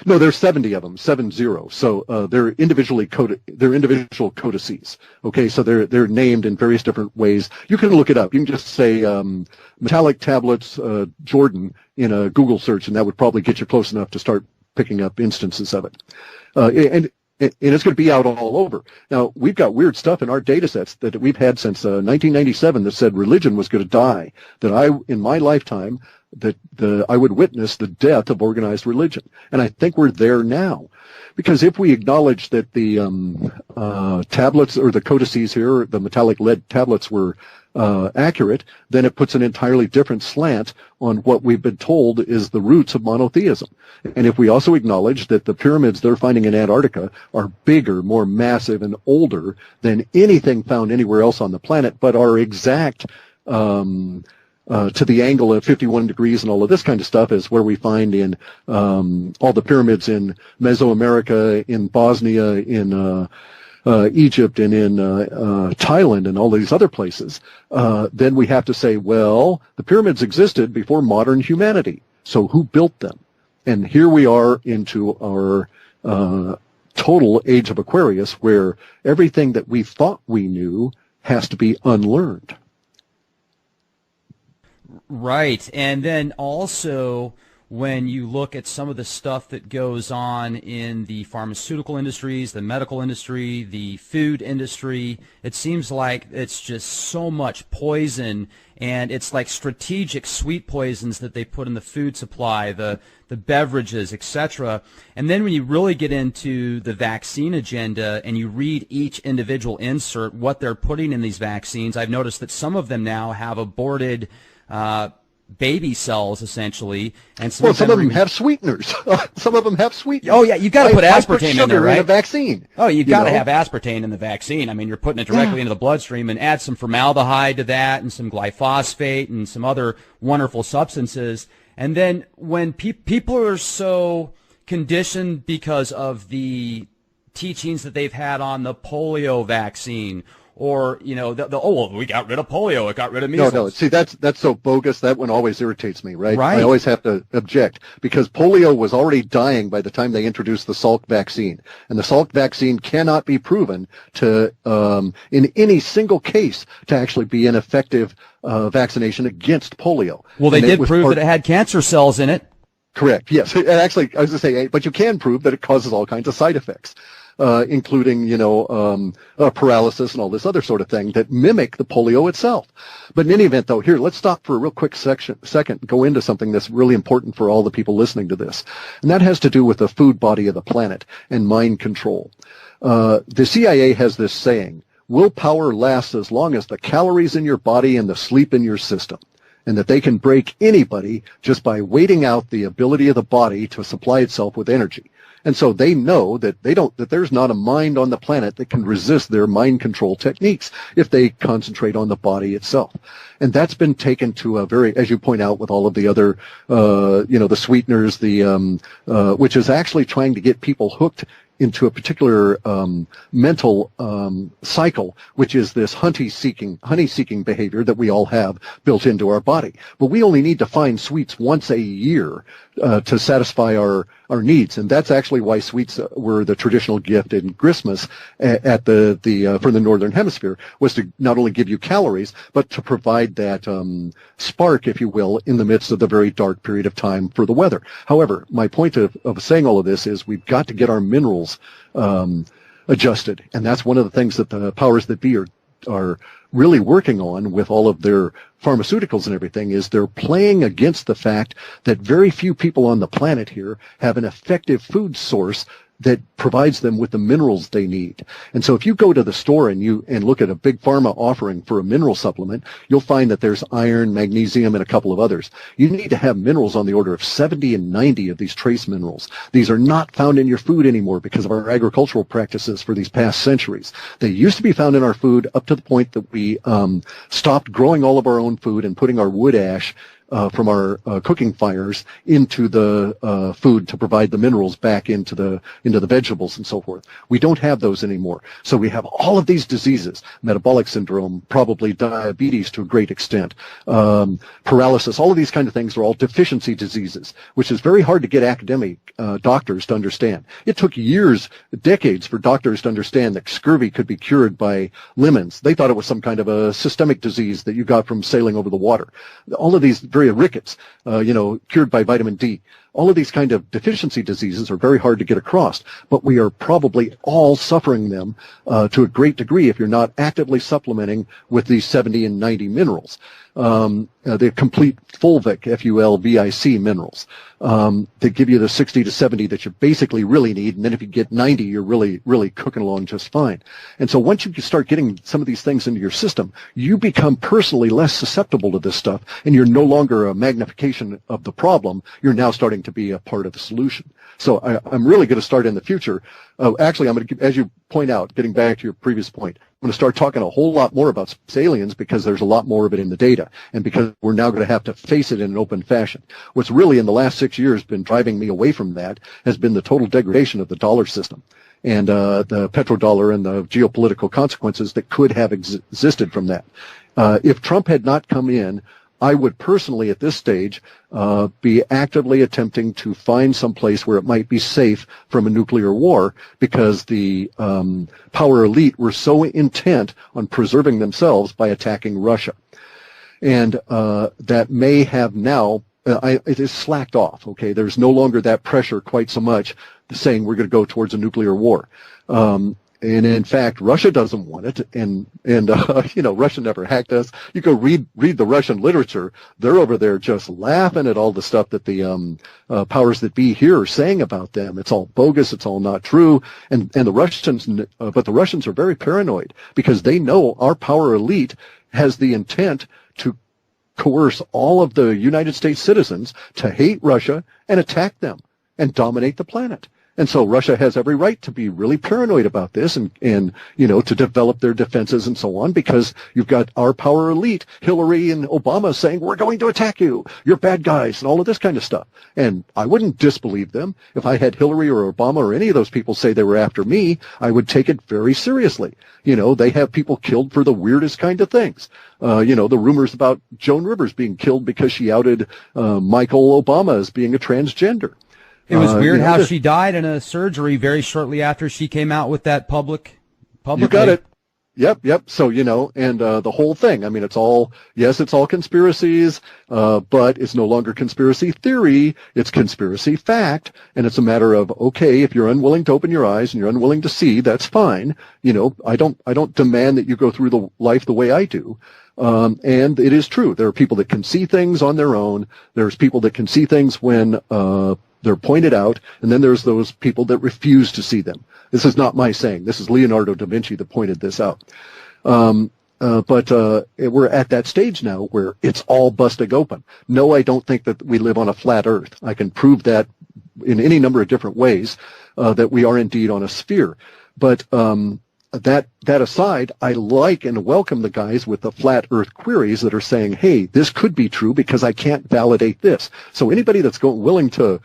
Speaker 1: No, there's 70 of them, 70. So they're individually coded. They're individual codices. Okay, so they're named in various different ways. You can look it up. You can just say metallic tablets Jordan in a Google search, and that would probably get you close enough to start picking up instances of it. And it's going to be out all over. Now, we've got weird stuff in our data sets that we've had since 1997 that said religion was going to die, that in my lifetime, that I would witness the death of organized religion. And I think we're there now. Because if we acknowledge that the tablets, or the codices here, the metallic lead tablets, were accurate, then it puts an entirely different slant on what we've been told is the roots of monotheism. And if we also acknowledge that the pyramids they're finding in Antarctica are bigger, more massive, and older than anything found anywhere else on the planet, but are exact to the angle of 51 degrees and all of this kind of stuff, is where we find in all the pyramids in Mesoamerica, in Bosnia, in Egypt, and in Thailand, and all these other places, then we have to say, well, the pyramids existed before modern humanity. So who built them? And here we are into our total age of Aquarius, where everything that we thought we knew has to be unlearned.
Speaker 2: Right. And then also, when you look at some of the stuff that goes on in the pharmaceutical industries, the medical industry, the food industry, it seems like it's just so much poison, and it's like strategic sweet poisons that they put in the food supply, the beverages, etc. And then when you really get into the vaccine agenda and you read each individual insert, what they're putting in these vaccines, I've noticed that some of them now have aborted baby cells, essentially, and some of them have
Speaker 1: sweeteners. Some of them have sweeteners.
Speaker 2: Oh yeah, you got to put aspartame in there, right?
Speaker 1: In a vaccine.
Speaker 2: Oh, you got to have aspartame in the vaccine. I mean, you're putting it directly into the bloodstream, and add some formaldehyde to that, and some glyphosate, and some other wonderful substances. And then when people are so conditioned because of the teachings that they've had on the polio vaccine, Or, well, we got rid of polio, it got rid of measles.
Speaker 1: No. See, that's so bogus. That one always irritates me, right?
Speaker 2: Right.
Speaker 1: I always have to object because polio was already dying by the time they introduced the Salk vaccine. And the Salk vaccine cannot be proven to, in any single case, to actually be an effective vaccination against polio.
Speaker 2: Well, they did prove that it had cancer cells in it.
Speaker 1: Correct. Yes. And actually, I was going to say, but you can prove that it causes all kinds of side effects. Including, paralysis and all this other sort of thing that mimic the polio itself. But in any event, though, here, let's stop for a real quick second, go into something that's really important for all the people listening to this. And that has to do with the food body of the planet and mind control. The CIA has this saying, willpower lasts as long as the calories in your body and the sleep in your system. And that they can break anybody just by waiting out the ability of the body to supply itself with energy. And so they know that that there's not a mind on the planet that can resist their mind control techniques if they concentrate on the body itself. And that's been taken to a very, as you point out, with all of the other, the sweeteners, which is actually trying to get people hooked into a particular mental cycle, which is this honey-seeking behavior that we all have built into our body. But we only need to find sweets once a year to satisfy our needs, and that's actually why sweets were the traditional gift in Christmas at for the Northern Hemisphere, was to not only give you calories, but to provide that spark, if you will, in the midst of the very dark period of time for the weather. However, my point of saying all of this is we've got to get our minerals adjusted, and that's one of the things that the powers that be are really working on with all of their pharmaceuticals and everything, is they're playing against the fact that very few people on the planet here have an effective food source that provides them with the minerals they need. And so if you go to the store and look at a big pharma offering for a mineral supplement, you'll find that there's iron, magnesium, and a couple of others. You need to have minerals on the order of 70 and 90 of these trace minerals. These are not found in your food anymore because of our agricultural practices for these past centuries. They used to be found in our food up to the point that we stopped growing all of our own food and putting our wood ash from our cooking fires into the food to provide the minerals back into the vegetables and so forth. We don't have those anymore. So we have all of these diseases, metabolic syndrome, probably diabetes to a great extent, paralysis, all of these kind of things are all deficiency diseases, which is very hard to get academic doctors to understand. It took years, decades for doctors to understand that scurvy could be cured by lemons. They thought it was some kind of a systemic disease that you got from sailing over the water. All of these Rickards, cured by vitamin D. All of these kind of deficiency diseases are very hard to get across, but we are probably all suffering them to a great degree if you're not actively supplementing with these 70 and 90 minerals. The complete fulvic, Fulvic minerals, that give you the 60 to 70 that you basically really need, and then if you get 90, you're really, really cooking along just fine. And so once you start getting some of these things into your system, you become personally less susceptible to this stuff, and you're no longer a magnification of the problem. You're now starting to be a part of the solution. So I'm really going to start in the future. Actually, I'm going to, as you point out, getting back to your previous point, I'm going to start talking a whole lot more about space aliens because there's a lot more of it in the data, and because we're now going to have to face it in an open fashion. What's really in the last 6 years been driving me away from that has been the total degradation of the dollar system and the petrodollar and the geopolitical consequences that could have existed from that. If Trump had not come in, I would personally, at this stage, be actively attempting to find some place where it might be safe from a nuclear war, because the power elite were so intent on preserving themselves by attacking Russia. And that may have now, it is slacked off, okay? There's no longer that pressure quite so much saying we're going to go towards a nuclear war. And in fact, Russia doesn't want it, and Russia never hacked us. You go read the Russian literature; they're over there just laughing at all the stuff that the powers that be here are saying about them. It's all bogus. It's all not true. And the Russians, but the Russians are very paranoid because they know our power elite has the intent to coerce all of the United States citizens to hate Russia and attack them and dominate the planet. And so Russia has every right to be really paranoid about this and to develop their defenses and so on, because you've got our power elite, Hillary and Obama, saying, we're going to attack you. You're bad guys and all of this kind of stuff. And I wouldn't disbelieve them. If I had Hillary or Obama or any of those people say they were after me, I would take it very seriously. They have people killed for the weirdest kind of things. The rumors about Joan Rivers being killed because she outed Michael Obama as being a transgender.
Speaker 2: It was weird how she died in a surgery very shortly after she came out with that publicly.
Speaker 1: You got it. Yep. So, and the whole thing, I mean, it's all conspiracies, but it's no longer conspiracy theory. It's conspiracy fact. And it's a matter of, okay, if you're unwilling to open your eyes and you're unwilling to see, that's fine. I don't demand that you go through the life the way I do. And it is true. There are people that can see things on their own. There's people that can see things when, they're pointed out, and then there's those people that refuse to see them. This is not my saying. This is Leonardo da Vinci that pointed this out. But we're at that stage now where it's all busting open. No, I don't think that we live on a flat earth. I can prove that in any number of different ways, that we are indeed on a sphere. But that aside, I like and welcome the guys with the flat earth queries that are saying, hey, this could be true because I can't validate this. So anybody that's willing to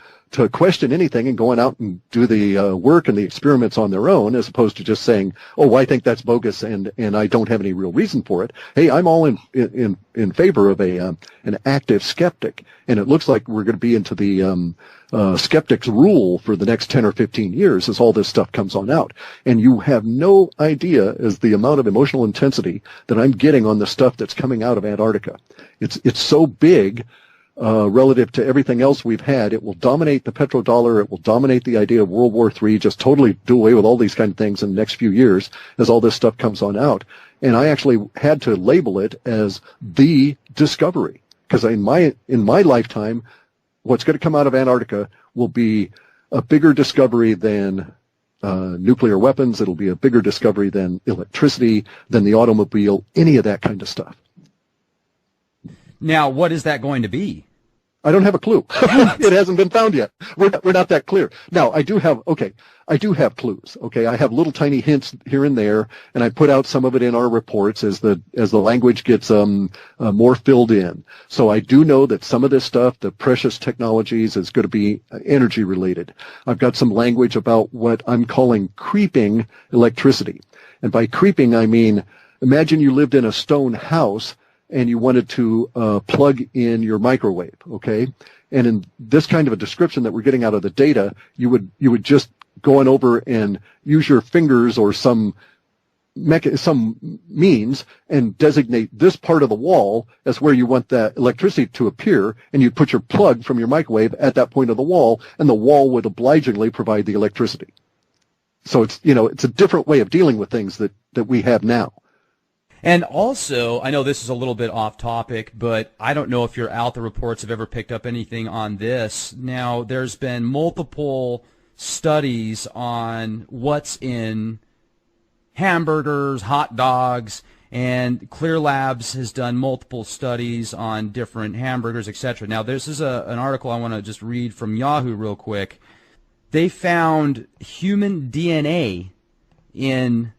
Speaker 1: question anything and going out and do the work and the experiments on their own, as opposed to just saying, oh, I think that's bogus and I don't have any real reason for it. Hey, I'm all in favor of an active skeptic. And it looks like we're going to be into the skeptics rule for the next 10 or 15 years as all this stuff comes on out. And you have no idea as the amount of emotional intensity that I'm getting on the stuff that's coming out of Antarctica. It's so big. Relative to everything else we've had, it will dominate the petrodollar. It will dominate the idea of World War III, just totally do away with all these kind of things in the next few years as all this stuff comes on out. And I actually had to label it as the discovery, because in my lifetime, what's going to come out of Antarctica will be a bigger discovery than nuclear weapons. It'll be a bigger discovery than electricity, than the automobile, any of that kind of stuff.
Speaker 2: Now, what is that going to be?
Speaker 1: I don't have a clue. It hasn't been found yet. We're not that clear. Now, I do have clues. Okay. I have little tiny hints here and there, and I put out some of it in our reports as the language gets, more filled in. So I do know that some of this stuff, the precious technologies, is going to be energy related. I've got some language about what I'm calling creeping electricity. And by creeping, I mean, imagine you lived in a stone house and you wanted to plug in your microwave, okay? And in this kind of a description that we're getting out of the data, you would just go on over and use your fingers or some means and designate this part of the wall as where you want that electricity to appear, and you'd put your plug from your microwave at that point of the wall, and the wall would obligingly provide the electricity. So it's a different way of dealing with things that we have now.
Speaker 2: And also, I know this is a little bit off topic, but I don't know if your ALER reports have ever picked up anything on this. Now, there's been multiple studies on what's in hamburgers, hot dogs, and Clear Labs has done multiple studies on different hamburgers, etc. Now, this is an article I want to just read from Yahoo real quick. They found human DNA in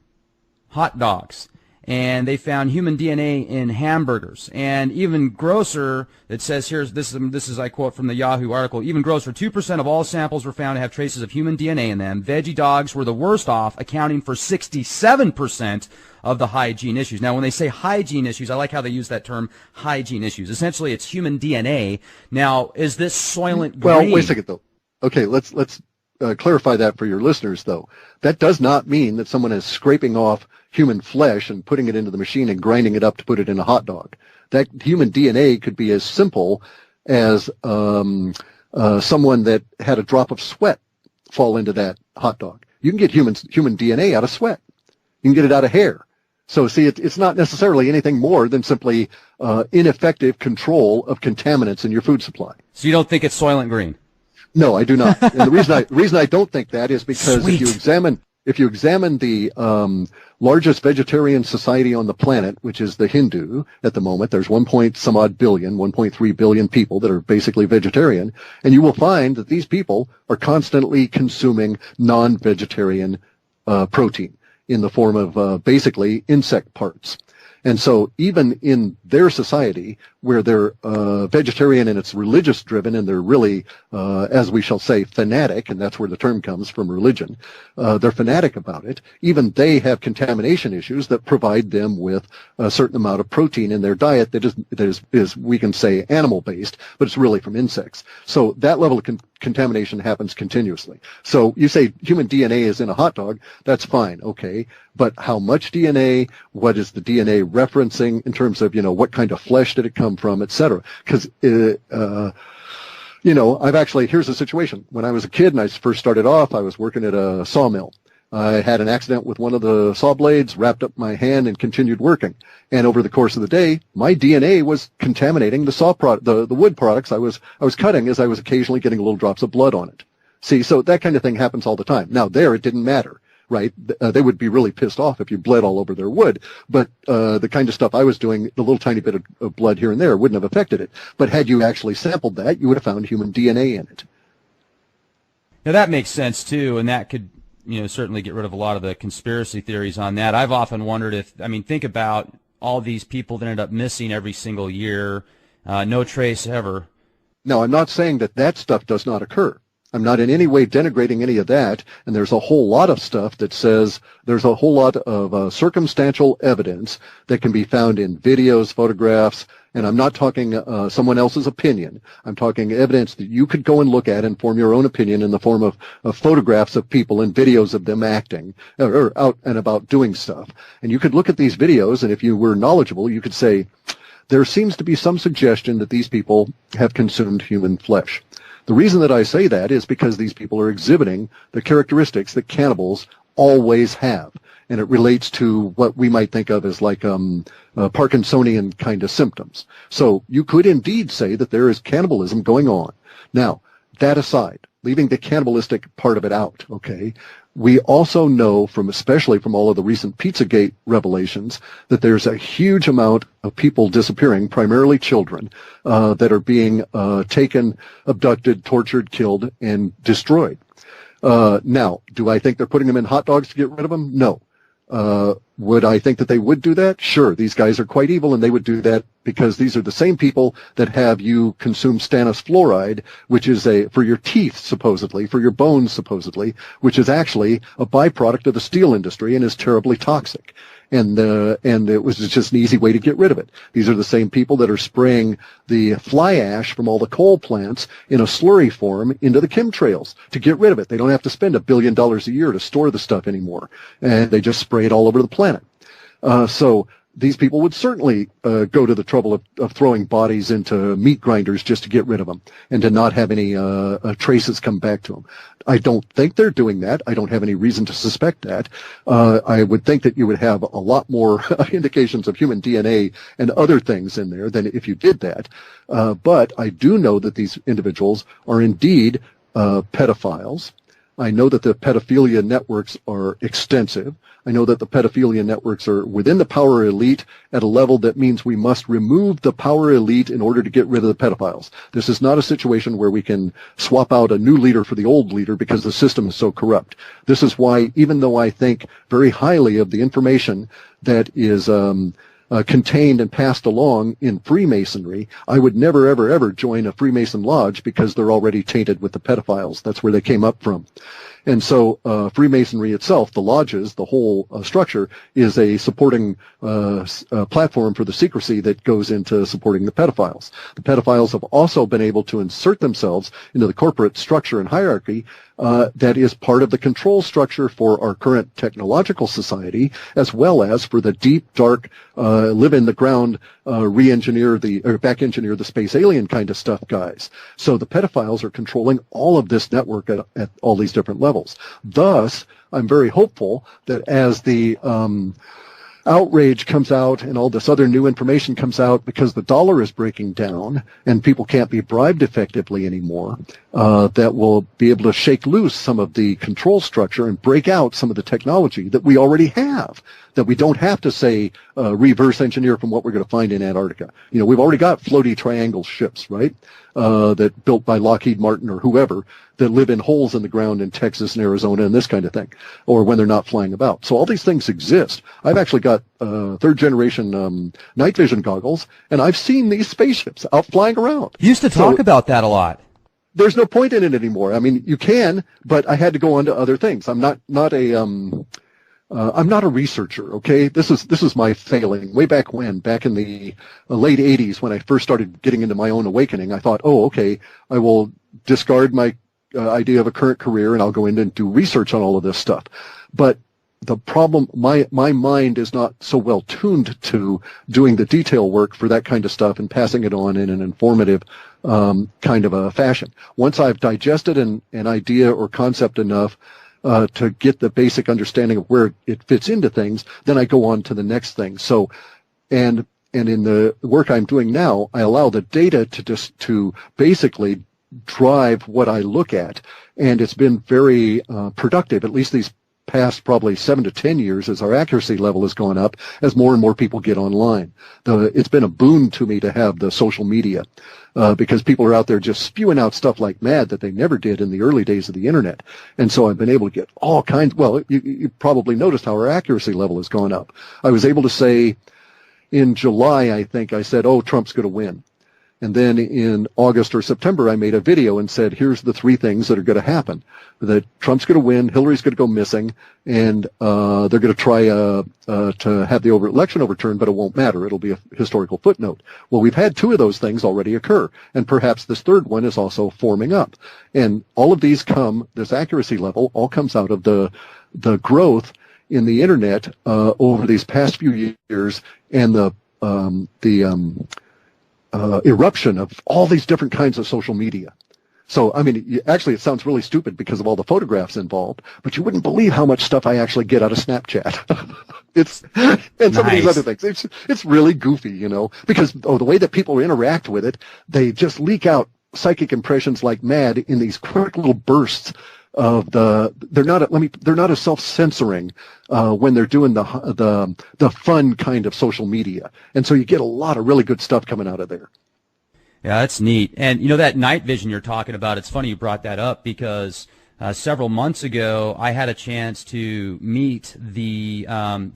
Speaker 2: hot dogs. And they found human DNA in hamburgers. And even grosser, it says here, this is I quote from the Yahoo article, even grosser, 2% of all samples were found to have traces of human DNA in them. Veggie dogs were the worst off, accounting for 67% of the hygiene issues. Now, when they say hygiene issues, I like how they use that term, hygiene issues. Essentially, it's human DNA. Now, is this Soylent Green?
Speaker 1: Well, wait a second, though. Okay, let's clarify that for your listeners, though. That does not mean that someone is scraping off human flesh and putting it into the machine and grinding it up to put it in a hot dog. That human DNA could be as simple as someone that had a drop of sweat fall into that hot dog. You can get human DNA out of sweat. You can get it out of hair. So see, it's not necessarily anything more than simply ineffective control of contaminants in your food supply.
Speaker 2: So you don't think it's Soylent Green?
Speaker 1: No, I do not. And the reason I don't think that is because
Speaker 2: Sweet.
Speaker 1: if you examine if you examine the largest vegetarian society on the planet, which is the Hindu at the moment, there's 1 point some odd billion, 1.3 billion people that are basically vegetarian, and you will find that these people are constantly consuming non-vegetarian protein in the form of basically insect parts. And so even in their society, where they're vegetarian and it's religious driven, and they're really, as we shall say, fanatic, and that's where the term comes from, religion, they're fanatic about it, even they have contamination issues that provide them with a certain amount of protein in their diet that is we can say, animal-based, but it's really from insects. So that level of contamination happens continuously. So you say human DNA is in a hot dog, that's fine, okay, but how much DNA, what is the DNA referencing in terms of, what kind of flesh did it come from, et cetera? Because, here's the situation. When I was a kid and I first started off, I was working at a sawmill. I had an accident with one of the saw blades, wrapped up my hand, and continued working. And over the course of the day, my DNA was contaminating the wood products I was cutting, as I was occasionally getting little drops of blood on it. See, so that kind of thing happens all the time. Now, it didn't matter, right? They would be really pissed off if you bled all over their wood. But the kind of stuff I was doing, the little tiny bit of blood here and there, wouldn't have affected it. But had you actually sampled that, you would have found human DNA in it.
Speaker 2: Now, that makes sense, too, and that could certainly get rid of a lot of the conspiracy theories on that. I've often wondered think about all these people that end up missing every single year, no trace ever.
Speaker 1: No, I'm not saying that stuff does not occur. I'm not in any way denigrating any of that, and there's a whole lot of stuff that says there's a whole lot of circumstantial evidence that can be found in videos, photographs, and I'm not talking someone else's opinion. I'm talking evidence that you could go and look at and form your own opinion in the form of photographs of people and videos of them acting or out and about doing stuff. And you could look at these videos, and if you were knowledgeable, you could say, there seems to be some suggestion that these people have consumed human flesh. The reason that I say that is because these people are exhibiting the characteristics that cannibals always have. And it relates to what we might think of as like Parkinsonian kind of symptoms. So you could indeed say that there is cannibalism going on. Now, that aside, leaving the cannibalistic part of it out, okay, we also know especially from all of the recent Pizzagate revelations, that there's a huge amount of people disappearing, primarily children, that are being taken, abducted, tortured, killed, and destroyed. Now, do I think they're putting them in hot dogs to get rid of them? No. Would I think that they would do that? Sure, these guys are quite evil, and they would do that because these are the same people that have you consume stannous fluoride, which is for your teeth, supposedly, for your bones, supposedly, which is actually a byproduct of the steel industry and is terribly toxic. And it was just an easy way to get rid of it. These are the same people that are spraying the fly ash from all the coal plants in a slurry form into the chemtrails to get rid of it. They don't have to spend $1 billion a year to store the stuff anymore, and they just spray it all over the planet. So these people would certainly go to the trouble of throwing bodies into meat grinders just to get rid of them and to not have any traces come back to them. I don't think they're doing that. I don't have any reason to suspect that. I would think that you would have a lot more indications of human DNA and other things in there than if you did that. But I do know that these individuals are indeed pedophiles. I know that the pedophilia networks are extensive. I know that the pedophilia networks are within the power elite at a level that means we must remove the power elite in order to get rid of the pedophiles. This is not a situation where we can swap out a new leader for the old leader because the system is so corrupt. This is why, even though I think very highly of the information that is contained and passed along in Freemasonry, I would never, ever, ever join a Freemason lodge because they're already tainted with the pedophiles. That's where they came up from. And so Freemasonry itself, the lodges, the whole structure, is a supporting platform for the secrecy that goes into supporting the pedophiles. The pedophiles have also been able to insert themselves into the corporate structure and hierarchy that is part of the control structure for our current technological society, as well as for the deep, dark, live in the ground, back engineer the space alien kind of stuff guys. So the pedophiles are controlling all of this network at all these different levels. Thus, I'm very hopeful that as the outrage comes out and all this other new information comes out because the dollar is breaking down and people can't be bribed effectively anymore, that will be able to shake loose some of the control structure and break out some of the technology that we already have, that we don't have to, say, reverse engineer from what we're going to find in Antarctica. You know, we've already got floaty triangle ships, right, that built by Lockheed Martin or whoever, that live in holes in the ground in Texas and Arizona and this kind of thing, or when they're not flying about. So all these things exist. I've actually got third generation night vision goggles, and I've seen these spaceships out flying around.
Speaker 2: You used to talk about that a lot.
Speaker 1: There's no point in it anymore. I mean, you can, but I had to go on to other things. I'm not a researcher. Okay, this is my failing. Way back in the late '80s, when I first started getting into my own awakening, I thought, oh, okay, I will discard my idea of a current career and I'll go in and do research on all of this stuff. But the problem, my mind is not so well tuned to doing the detail work for that kind of stuff and passing it on in an informative kind of a fashion. Once I've digested an idea or concept enough to get the basic understanding of where it fits into things, then I go on to the next thing. So, and in the work I'm doing now, I allow the data to basically drive what I look at, and it's been very productive, at least these past probably 7 to 10 years, as our accuracy level has gone up, as more and more people get online. It's been a boon to me to have the social media, because people are out there just spewing out stuff like mad that they never did in the early days of the internet. And so I've been able to get all kinds. Well, you probably noticed how our accuracy level has gone up. I was able to say in July, I think I said, oh, Trump's going to win. And then in August or September, I made a video and said, here's the 3 things that are going to happen. That Trump's going to win, Hillary's going to go missing, and they're going to try to have the election overturned, but it won't matter. It'll be a historical footnote. Well, we've had 2 of those things already occur, and perhaps this third one is also forming up. And all of these this accuracy level all comes out of the growth in the internet over these past few years, and the eruption of all these different kinds of social media. So, I mean, actually, it sounds really stupid because of all the photographs involved, but you wouldn't believe how much stuff I actually get out of Snapchat. And some of these other things. It's really goofy, you know, because the way that people interact with it, they just leak out psychic impressions like mad in these quick little bursts of they're not as self-censoring when they're doing the fun kind of social media, and so you get a lot of really good stuff coming out of there.
Speaker 2: Yeah, that's neat. And you know, that night vision you're talking about, it's funny you brought that up, because several months ago I had a chance to meet the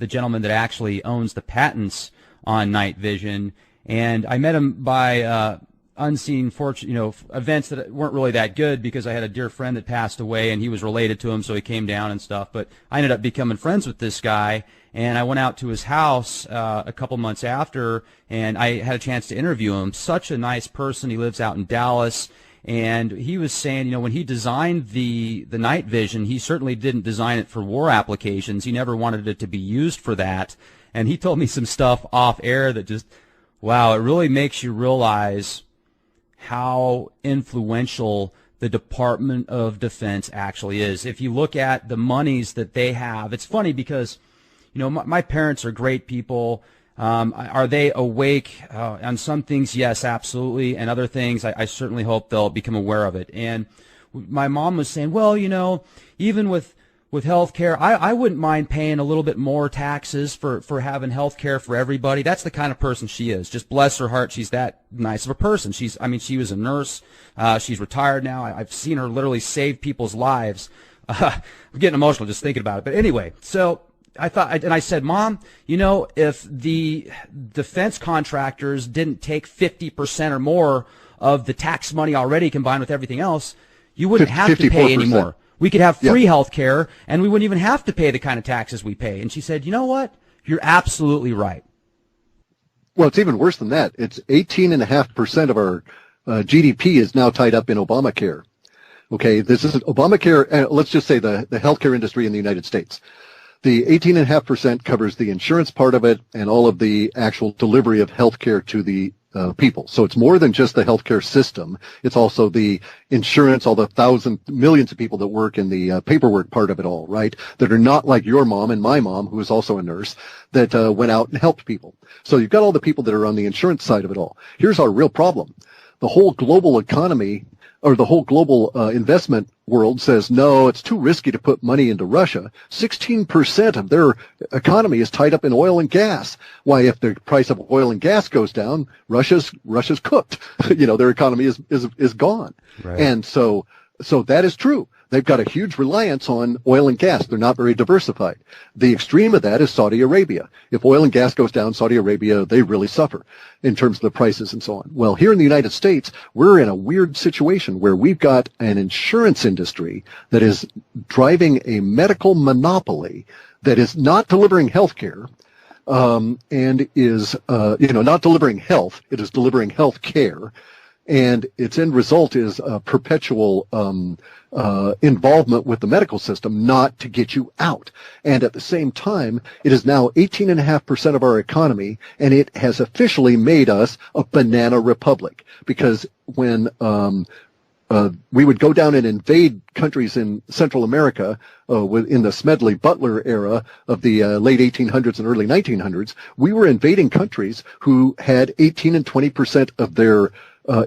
Speaker 2: gentleman that actually owns the patents on night vision, and I met him by unseen events that weren't really that good, because I had a dear friend that passed away and he was related to him, so he came down and stuff. But I ended up becoming friends with this guy, and I went out to his house a couple months after, and I had a chance to interview him. Such a nice person. He lives out in Dallas, and he was saying, you know, when he designed the night vision, he certainly didn't design it for war applications. He never wanted it to be used for that. And he told me some stuff off air that just, wow, it really makes you realize how influential the Department of Defense actually is. If you look at the monies that they have, it's funny because, you know, my parents are great people. Are they awake on some things? Yes, absolutely. And other things, I certainly hope they'll become aware of it. And my mom was saying, well, you know, even with health care, I wouldn't mind paying a little bit more taxes for having health care for everybody. That's the kind of person she is. Just bless her heart, she's that nice of a person. She was a nurse. She's retired now. I've seen her literally save people's lives. I'm getting emotional just thinking about it. But anyway, so I thought, and I said, Mom, you know, if the defense contractors didn't take 50% or more of the tax money already combined with everything else, you wouldn't have to pay anymore. We could have free health care, and we wouldn't even have to pay the kind of taxes we pay. And she said, you know what? You're absolutely right.
Speaker 1: Well, it's even worse than that. It's 18.5% of our GDP is now tied up in Obamacare. Okay, this is Obamacare. Let's just say the healthcare industry in the United States. The 18.5% covers the insurance part of it and all of the actual delivery of healthcare to the people. So it's more than just the healthcare system. It's also the insurance, all the millions of people that work in the paperwork part of it all, right? That are not like your mom and my mom, who is also a nurse, that went out and helped people. So you've got all the people that are on the insurance side of it all. Here's our real problem. The whole global economy or the whole global investment world says, no, it's too risky to put money into Russia. 16% of their economy is tied up in oil and gas. Why, if the price of oil and gas goes down, Russia's cooked. Their economy is gone.
Speaker 2: Right.
Speaker 1: And so that is true. They've got a huge reliance on oil and gas. They're not very diversified. The extreme of that is Saudi Arabia. If oil and gas goes down, Saudi Arabia, they really suffer in terms of the prices and so on. Well, here in the United States, we're in a weird situation where we've got an insurance industry that is driving a medical monopoly that is not delivering health care, and is, not delivering health. It is delivering health care. And its end result is perpetual involvement with the medical system, not to get you out. And at the same time, it is now 18.5% of our economy, and it has officially made us a banana republic. Because when we would go down and invade countries in Central America in the Smedley-Butler era of the late 1800s and early 1900s, we were invading countries who had 18 and 20% of their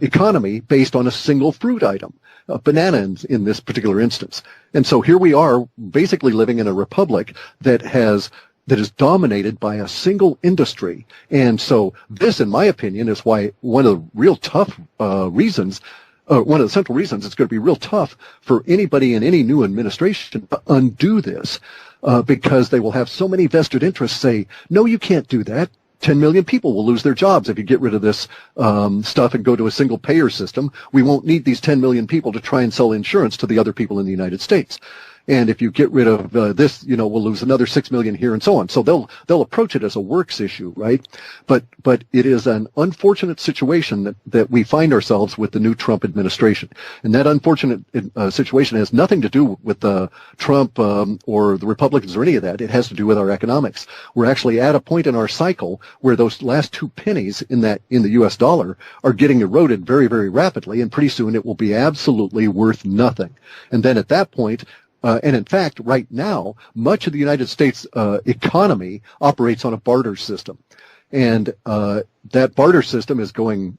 Speaker 1: economy based on a single fruit item, a banana in this particular instance. And so here we are basically living in a republic that is dominated by a single industry. And so this, in my opinion, is why one of the real tough reasons, one of the central reasons it's going to be real tough for anybody in any new administration to undo this, because they will have so many vested interests say, no, you can't do that. 10 million people will lose their jobs if you get rid of this stuff and go to a single payer system. We won't need these 10 million people to try and sell insurance to the other people in the United States. And if you get rid of this, we'll lose another 6 million here and so on. So they'll approach it as a works issue, right? But it is an unfortunate situation that we find ourselves with the new Trump administration. And that unfortunate situation has nothing to do with Trump or the Republicans or any of that. It has to do with our economics. We're actually at a point in our cycle where those last 2 pennies in the U.S. dollar are getting eroded very, very rapidly, and pretty soon it will be absolutely worth nothing. And then at that point, and in fact, right now, much of the United States economy operates on a barter system. And that barter system is going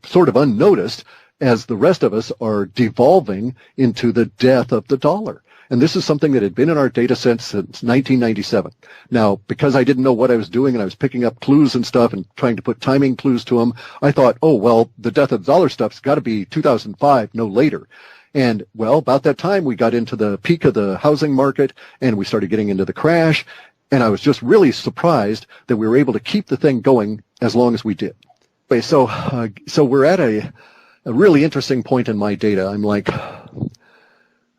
Speaker 1: sort of unnoticed as the rest of us are devolving into the death of the dollar. And this is something that had been in our data set since 1997. Now, because I didn't know what I was doing and I was picking up clues and stuff and trying to put timing clues to them, I thought, oh, well, the death of the dollar stuff's got to be 2005, no later. And, well, about that time, we got into the peak of the housing market, and we started getting into the crash, and I was just really surprised that we were able to keep the thing going as long as we did. Okay, so we're at a really interesting point in my data. I'm like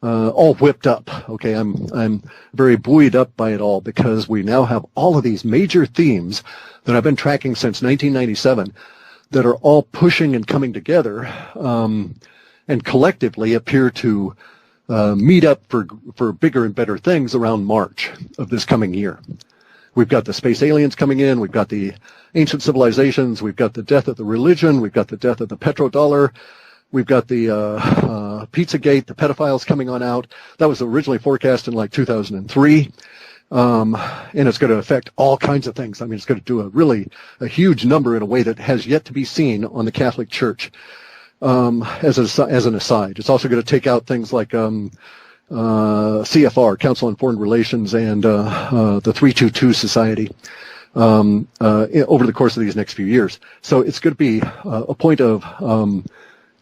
Speaker 1: all whipped up, okay? I'm very buoyed up by it all because we now have all of these major themes that I've been tracking since 1997 that are all pushing and coming together, and collectively appear to meet up for bigger and better things around March of this coming year. We've got the space aliens coming in. We've got the ancient civilizations. We've got the death of the religion. We've got the death of the petrodollar. We've got the Pizzagate, the pedophiles coming on out. That was originally forecast in like 2003. And it's going to affect all kinds of things. I mean, it's going to do a huge number in a way that has yet to be seen on the Catholic Church. As an aside, it's also going to take out things like CFR, Council on Foreign Relations, and the 322 Society over the course of these next few years. So it's going to be a point of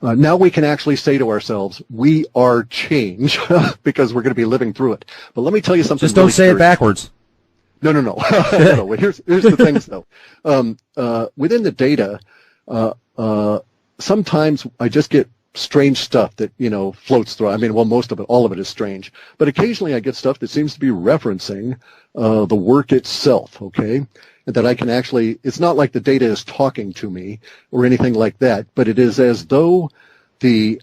Speaker 1: now we can actually say to ourselves, we are change because we're going to be living through it. But let me tell you something.
Speaker 2: Just don't say it backwards.
Speaker 1: No. No. Here's the things though. Within the data, sometimes I just get strange stuff that, floats through. I mean, well, all of it is strange. But occasionally I get stuff that seems to be referencing the work itself, okay? And that I can actually, it's not like the data is talking to me or anything like that, but it is as though the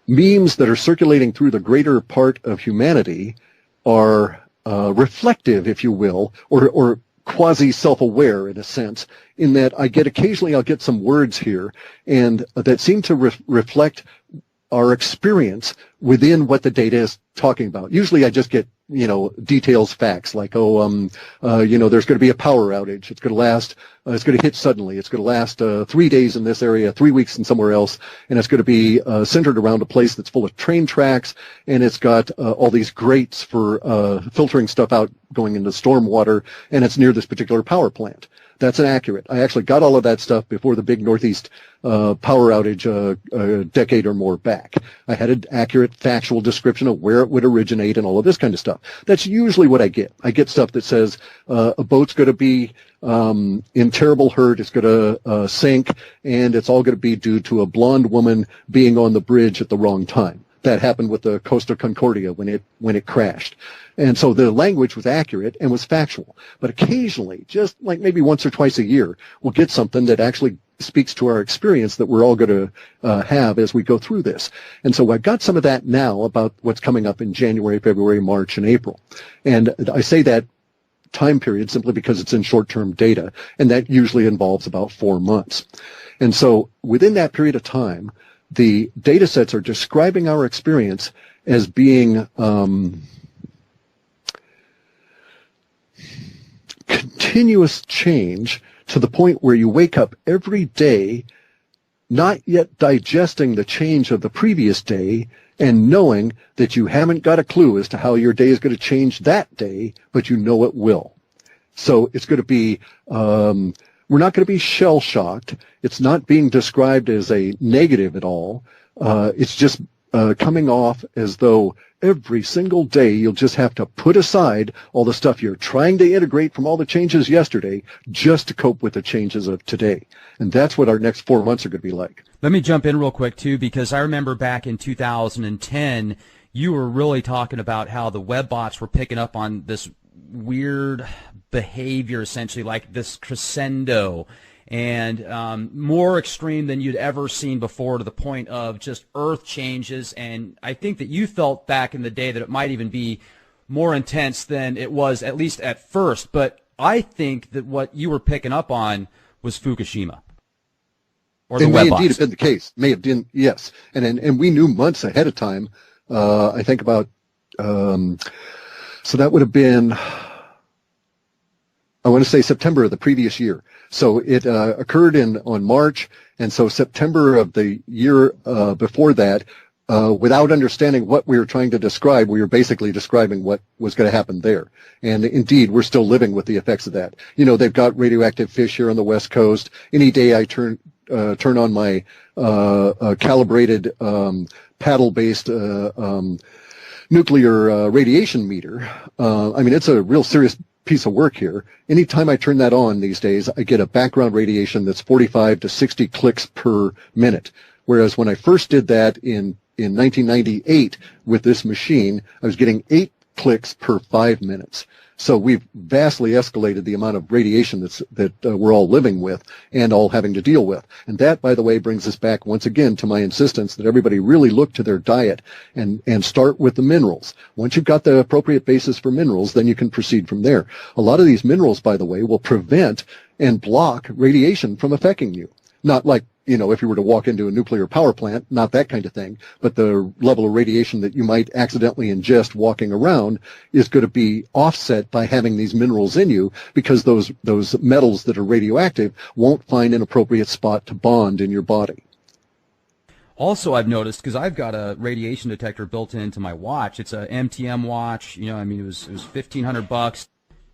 Speaker 1: memes that are circulating through the greater part of humanity are reflective, if you will, or quasi-self-aware in a sense, in that occasionally I'll get some words here and that seem to reflect our experience within what the data is talking about. Usually I just get details, facts like, there's going to be a power outage. It's going to last, it's going to hit suddenly. It's going to last 3 days in this area, 3 weeks in somewhere else, and it's going to be centered around a place that's full of train tracks, and it's got all these grates for filtering stuff out going into storm water, and it's near this particular power plant. That's inaccurate. I actually got all of that stuff before the big Northeast power outage a decade or more back. I had an accurate, factual description of where it would originate and all of this kind of stuff. That's usually what I get. I get stuff that says a boat's going to be in terrible hurt, it's going to sink, and it's all going to be due to a blonde woman being on the bridge at the wrong time. That happened with the Costa Concordia when it crashed. And so the language was accurate and was factual. But occasionally, just like maybe once or twice a year, we'll get something that actually speaks to our experience that we're all going to have as we go through this. And so I've got some of that now about what's coming up in January, February, March, and April. And I say that time period simply because it's in short-term data, and that usually involves about 4 months. And so within that period of time, the data sets are describing our experience as being continuous change to the point where you wake up every day not yet digesting the change of the previous day and knowing that you haven't got a clue as to how your day is going to change that day, but you know it will. So it's going to be, we're not going to be shell-shocked. It's not being described as a negative at all. It's just coming off as though every single day you'll just have to put aside all the stuff you're trying to integrate from all the changes yesterday just to cope with the changes of today. And that's what our next 4 months are going to be like.
Speaker 2: Let me jump in real quick, too, because I remember back in 2010, you were really talking about how the web bots were picking up on this weird behavior, essentially, like this crescendo, and more extreme than you'd ever seen before, to the point of just earth changes. And I think that you felt back in the day that it might even be more intense than it was, at least at first. But I think that what you were picking up on was Fukushima. Or the
Speaker 1: it
Speaker 2: web
Speaker 1: may
Speaker 2: bots.
Speaker 1: indeed have been the case. May have been, yes. And we knew months ahead of time. I think about, so that would have been, I want to say September of the previous year. So it occurred on March, and so September of the year before that, without understanding what we were trying to describe, we were basically describing what was going to happen there. And indeed, we're still living with the effects of that. They've got radioactive fish here on the West Coast. Any day I turn on my calibrated paddle-based nuclear radiation meter, it's a real serious piece of work here. Anytime I turn that on these days, I get a background radiation that's 45 to 60 clicks per minute. Whereas when I first did that in 1998 with this machine, I was getting 8 clicks per 5 minutes. So we've vastly escalated the amount of radiation that we're all living with and all having to deal with. And that, by the way, brings us back once again to my insistence that everybody really look to their diet and start with the minerals. Once you've got the appropriate basis for minerals, then you can proceed from there. A lot of these minerals, by the way, will prevent and block radiation from affecting you. Not like, if you were to walk into a nuclear power plant, not that kind of thing, but the level of radiation that you might accidentally ingest walking around is going to be offset by having these minerals in you, because those metals that are radioactive won't find an appropriate spot to bond in your body.
Speaker 2: Also, I've noticed, because I've got a radiation detector built into my watch. It's a MTM watch. It was $1,500.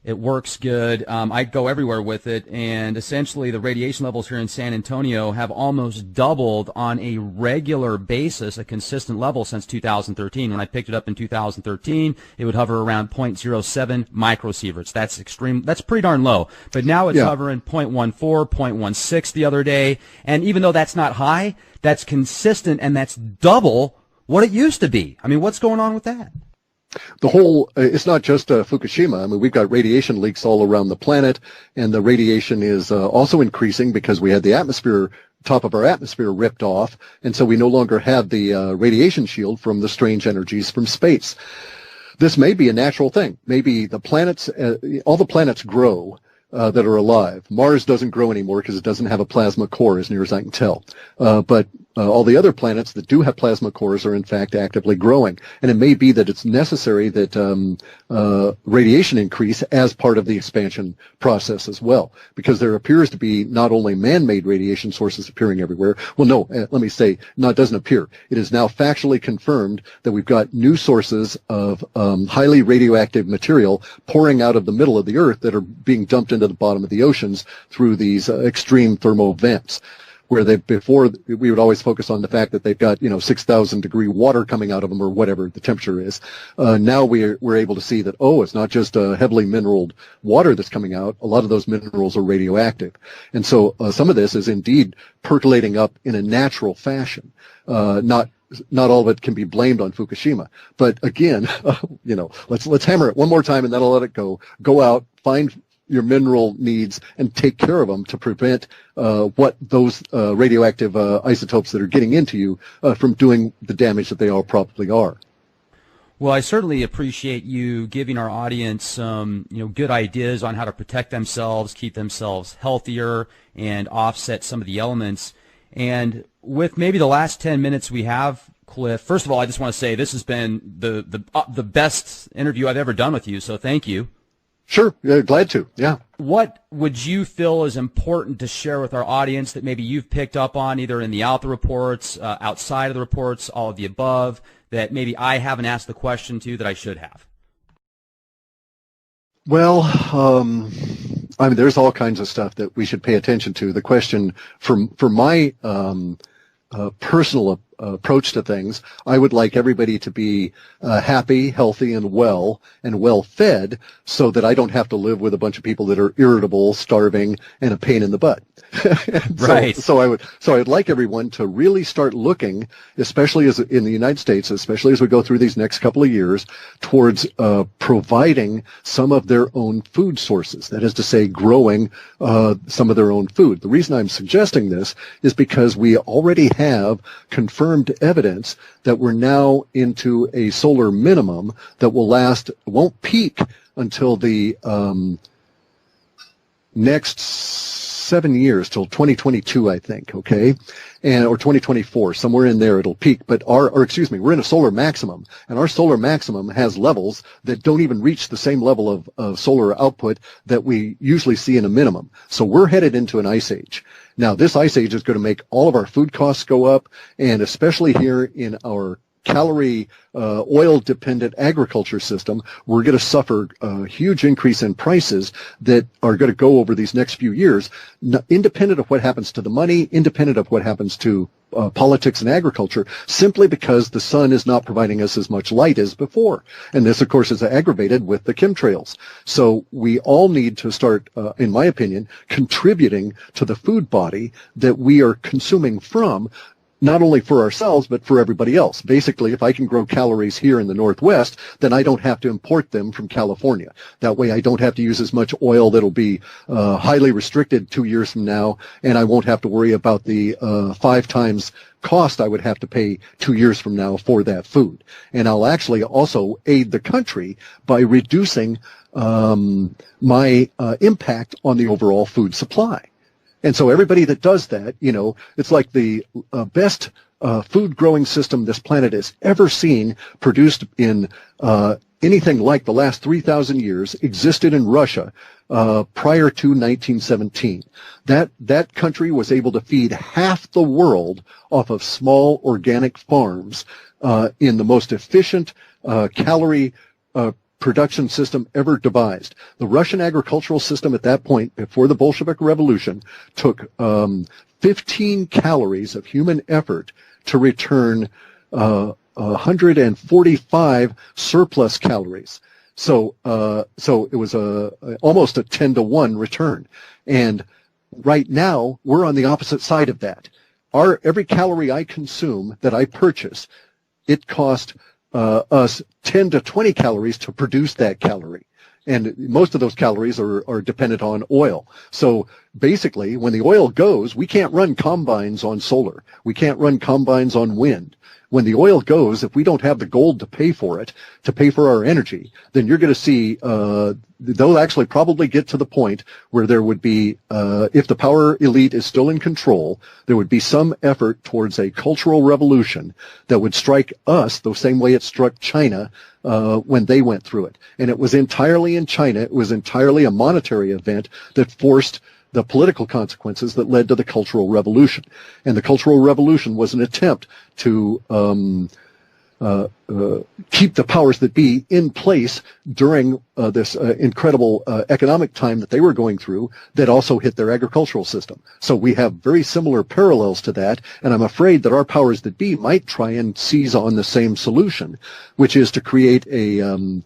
Speaker 2: It works good. I go everywhere with it, and essentially the radiation levels here in San Antonio have almost doubled on a regular basis, a consistent level since 2013. When I picked it up in 2013, it would hover around 0.07 microsieverts. That's extreme. That's pretty darn low. But now it's hovering 0.14, 0.16 the other day, and even though that's not high, that's consistent, and that's double what it used to be. What's going on with that?
Speaker 1: The whole, it's not just Fukushima. We've got radiation leaks all around the planet, and the radiation is also increasing because we had the top of our atmosphere ripped off, and so we no longer have the radiation shield from the strange energies from space. This may be a natural thing. Maybe the planets, all the planets grow that are alive. Mars doesn't grow anymore because it doesn't have a plasma core, as near as I can tell. But all the other planets that do have plasma cores are in fact actively growing. And it may be that it's necessary that radiation increase as part of the expansion process as well, because there appears to be not only man-made radiation sources appearing everywhere. Well, no, let me say, no, it doesn't appear. It is now factually confirmed that we've got new sources of highly radioactive material pouring out of the middle of the Earth that are being dumped into the bottom of the oceans through these extreme thermal vents, where before we would always focus on the fact that they've got 6,000 degree water coming out of them or whatever the temperature is. Now we're able to see that it's not just heavily mineraled water that's coming out. A lot of those minerals are radioactive, and so some of this is indeed percolating up in a natural fashion. Not all of it can be blamed on Fukushima, but again, let's hammer it one more time and then I'll let it go. Go out, find your mineral needs and take care of them to prevent what those radioactive isotopes that are getting into you from doing the damage that they all probably are.
Speaker 2: Well, I certainly appreciate you giving our audience some, good ideas on how to protect themselves, keep themselves healthier, and offset some of the elements. And with maybe the last 10 minutes we have, Clif, first of all, I just want to say this has been the best interview I've ever done with you, so thank you.
Speaker 1: Sure, glad to, yeah.
Speaker 2: What would you feel is important to share with our audience that maybe you've picked up on either in the ALER reports, outside of the reports, all of the above, that maybe I haven't asked the question to that I should have?
Speaker 1: Well, there's all kinds of stuff that we should pay attention to. The question for my personal approach to things, I would like everybody to be happy, healthy, and well fed, so that I don't have to live with a bunch of people that are irritable, starving, and a pain in the butt.
Speaker 2: Right.
Speaker 1: So I'd like everyone to really start looking, especially as in the United States, especially as we go through these next couple of years, towards providing some of their own food sources. That is to say, growing some of their own food. The reason I'm suggesting this is because we already have confirmed evidence that we're now into a solar minimum that won't peak until the next 7 years, till 2022, I think, okay? Or 2024, somewhere in there it'll peak. But we're in a solar maximum, and our solar maximum has levels that don't even reach the same level of solar output that we usually see in a minimum. So we're headed into an ice age. Now, this ice age is going to make all of our food costs go up, and especially here in our calorie oil-dependent agriculture system, we're going to suffer a huge increase in prices that are going to go over these next few years, independent of what happens to the money, independent of what happens to politics and agriculture, simply because the sun is not providing us as much light as before. And this, of course, is aggravated with the chemtrails. So we all need to start, in my opinion, contributing to the food body that we are consuming from, not only for ourselves, but for everybody else. Basically, if I can grow calories here in the Northwest, then I don't have to import them from California. That way I don't have to use as much oil that'll be highly restricted 2 years from now, and I won't have to worry about the 5 times cost I would have to pay 2 years from now for that food. And I'll actually also aid the country by reducing my impact on the overall food supply. And so everybody that does that, it's like the best food growing system this planet has ever seen, produced in anything like the last 3,000 years, existed in Russia prior to 1917. That country was able to feed half the world off of small organic farms in the most efficient calorie production system ever devised. The Russian agricultural system at that point, before the Bolshevik Revolution, took 15 calories of human effort to return 145 surplus calories. So it was almost a 10-to-1 return. And right now, we're on the opposite side of that. Every calorie I consume that I purchase, it costs us 10 to 20 calories to produce that calorie. And most of those calories are dependent on oil. So basically, when the oil goes, we can't run combines on solar. We can't run combines on wind. When the oil goes, if we don't have the gold to pay for it, to pay for our energy, then you're going to see they'll actually probably get to the point where there would be, if the power elite is still in control, there would be some effort towards a cultural revolution that would strike us the same way it struck China when they went through it. And it was entirely in China. It was entirely a monetary event that forced the political consequences that led to the Cultural Revolution. And the Cultural Revolution was an attempt to keep the powers that be in place during this incredible economic time that they were going through that also hit their agricultural system. So we have very similar parallels to that, and I'm afraid that our powers that be might try and seize on the same solution, which is to create a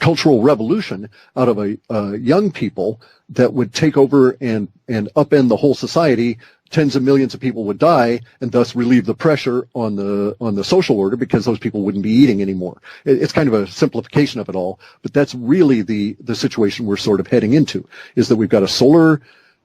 Speaker 1: cultural revolution out of a young people that would take over and upend the whole society. Tens of millions of people would die, and thus relieve the pressure on the social order because those people wouldn't be eating anymore. It's kind of a simplification of it all, but that's really the situation we're sort of heading into, is that we've got a solar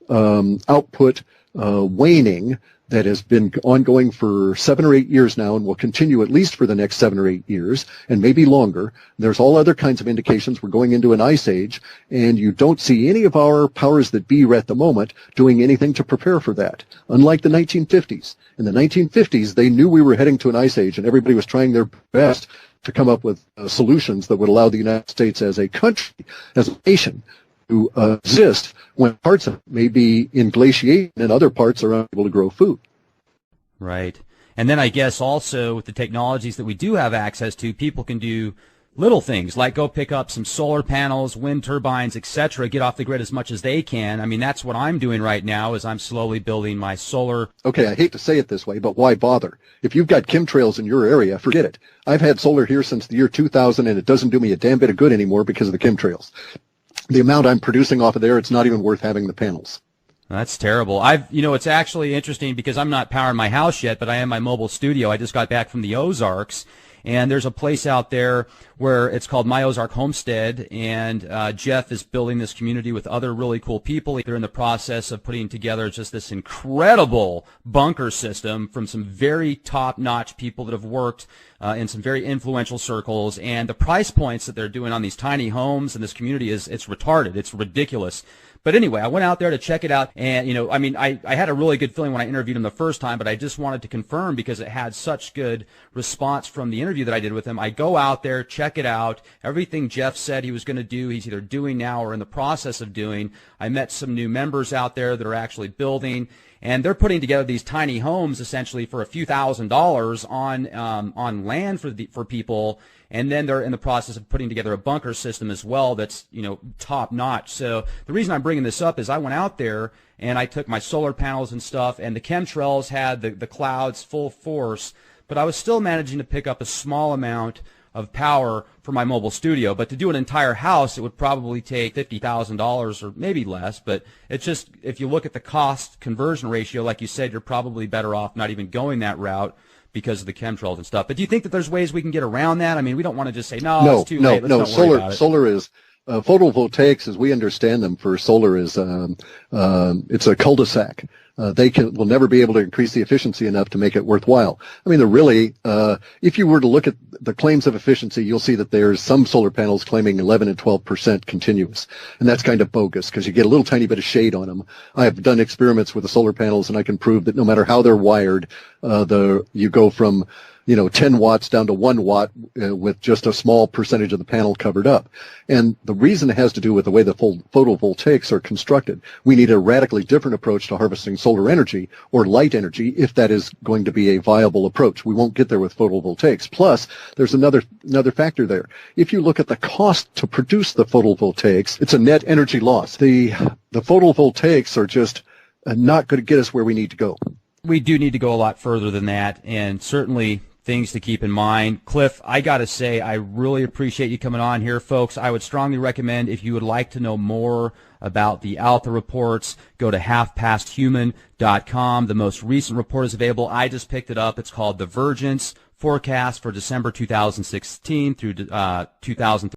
Speaker 1: output waning that has been ongoing for 7 or 8 years now and will continue at least for the next 7 or 8 years and maybe longer. There's all other kinds of indications we're going into an ice age, and you don't see any of our powers that be at the moment doing anything to prepare for that, unlike the 1950s. In the 1950s, they knew we were heading to an ice age, and everybody was trying their best to come up with solutions that would allow the United States as a country, as a nation, to exist when parts of it may be in glaciation and other parts are unable to grow food.
Speaker 2: Right. And then I guess also with the technologies that we do have access to, people can do little things like go pick up some solar panels, wind turbines, etc., get off the grid as much as they can. I mean, that's what I'm doing right now is I'm slowly building my solar.
Speaker 1: Okay, I hate to say it this way, but why bother? If you've got chemtrails in your area, forget it. I've had solar here since the year 2000, and it doesn't do me a damn bit of good anymore because of the chemtrails. The amount I'm producing off of there, it's not even worth having the panels.
Speaker 2: That's terrible. It's actually interesting because I'm not powering my house yet, but I am my mobile studio. I just got back from the Ozarks, and there's a place out there where it's called My Ozark Homestead, and Jeff is building this community with other really cool people. They're in the process of putting together just this incredible bunker system from some very top-notch people that have worked in some very influential circles, and the price points that they're doing on these tiny homes in this community it's retarded. It's ridiculous. But anyway, I went out there to check it out, and, I had a really good feeling when I interviewed him the first time, but I just wanted to confirm because it had such good response from the interview that I did with him. I go out there, check it out. Everything Jeff said he was going to do, he's either doing now or in the process of doing. I met some new members out there that are actually building, and they're putting together these tiny homes essentially for a few $1,000s on land for people. And then they're in the process of putting together a bunker system as well that's, top notch. So the reason I'm bringing this up is I went out there and I took my solar panels and stuff, and the chemtrails had the clouds full force, but I was still managing to pick up a small amount of power for my mobile studio. But to do an entire house, it would probably take $50,000 or maybe less. But it's just, if you look at the cost conversion ratio, like you said, you're probably better off not even going that route because of the chemtrails and stuff. But do you think that there's ways we can get around that? I mean, we don't want to just say, no, it's too late. Let's not worry about it.
Speaker 1: Solar is photovoltaics, as we understand them for solar, is it's a cul-de-sac. They will never be able to increase the efficiency enough to make it worthwhile. I mean, they're really, if you were to look at the claims of efficiency, you'll see that there's some solar panels claiming 11 and 12% continuous. And that's kind of bogus because you get a little tiny bit of shade on them. I have done experiments with the solar panels, and I can prove that no matter how they're wired, you go from 10 watts down to 1 watt with just a small percentage of the panel covered up. And the reason it has to do with the way the photovoltaics are constructed. We need a radically different approach to harvesting solar energy or light energy if that is going to be a viable approach. We won't get there with photovoltaics. Plus, there's another factor there. If you look at the cost to produce the photovoltaics, it's a net energy loss. The photovoltaics are just not going to get us where we need to go.
Speaker 2: We do need to go a lot further than that, and certainly things to keep in mind. Clif, I got to say, I really appreciate you coming on here, folks. I would strongly recommend, if you would like to know more about the ALER reports, go to halfpasthuman.com. The most recent report is available. I just picked it up. It's called Divergence Forecast for December 2016 through 2030.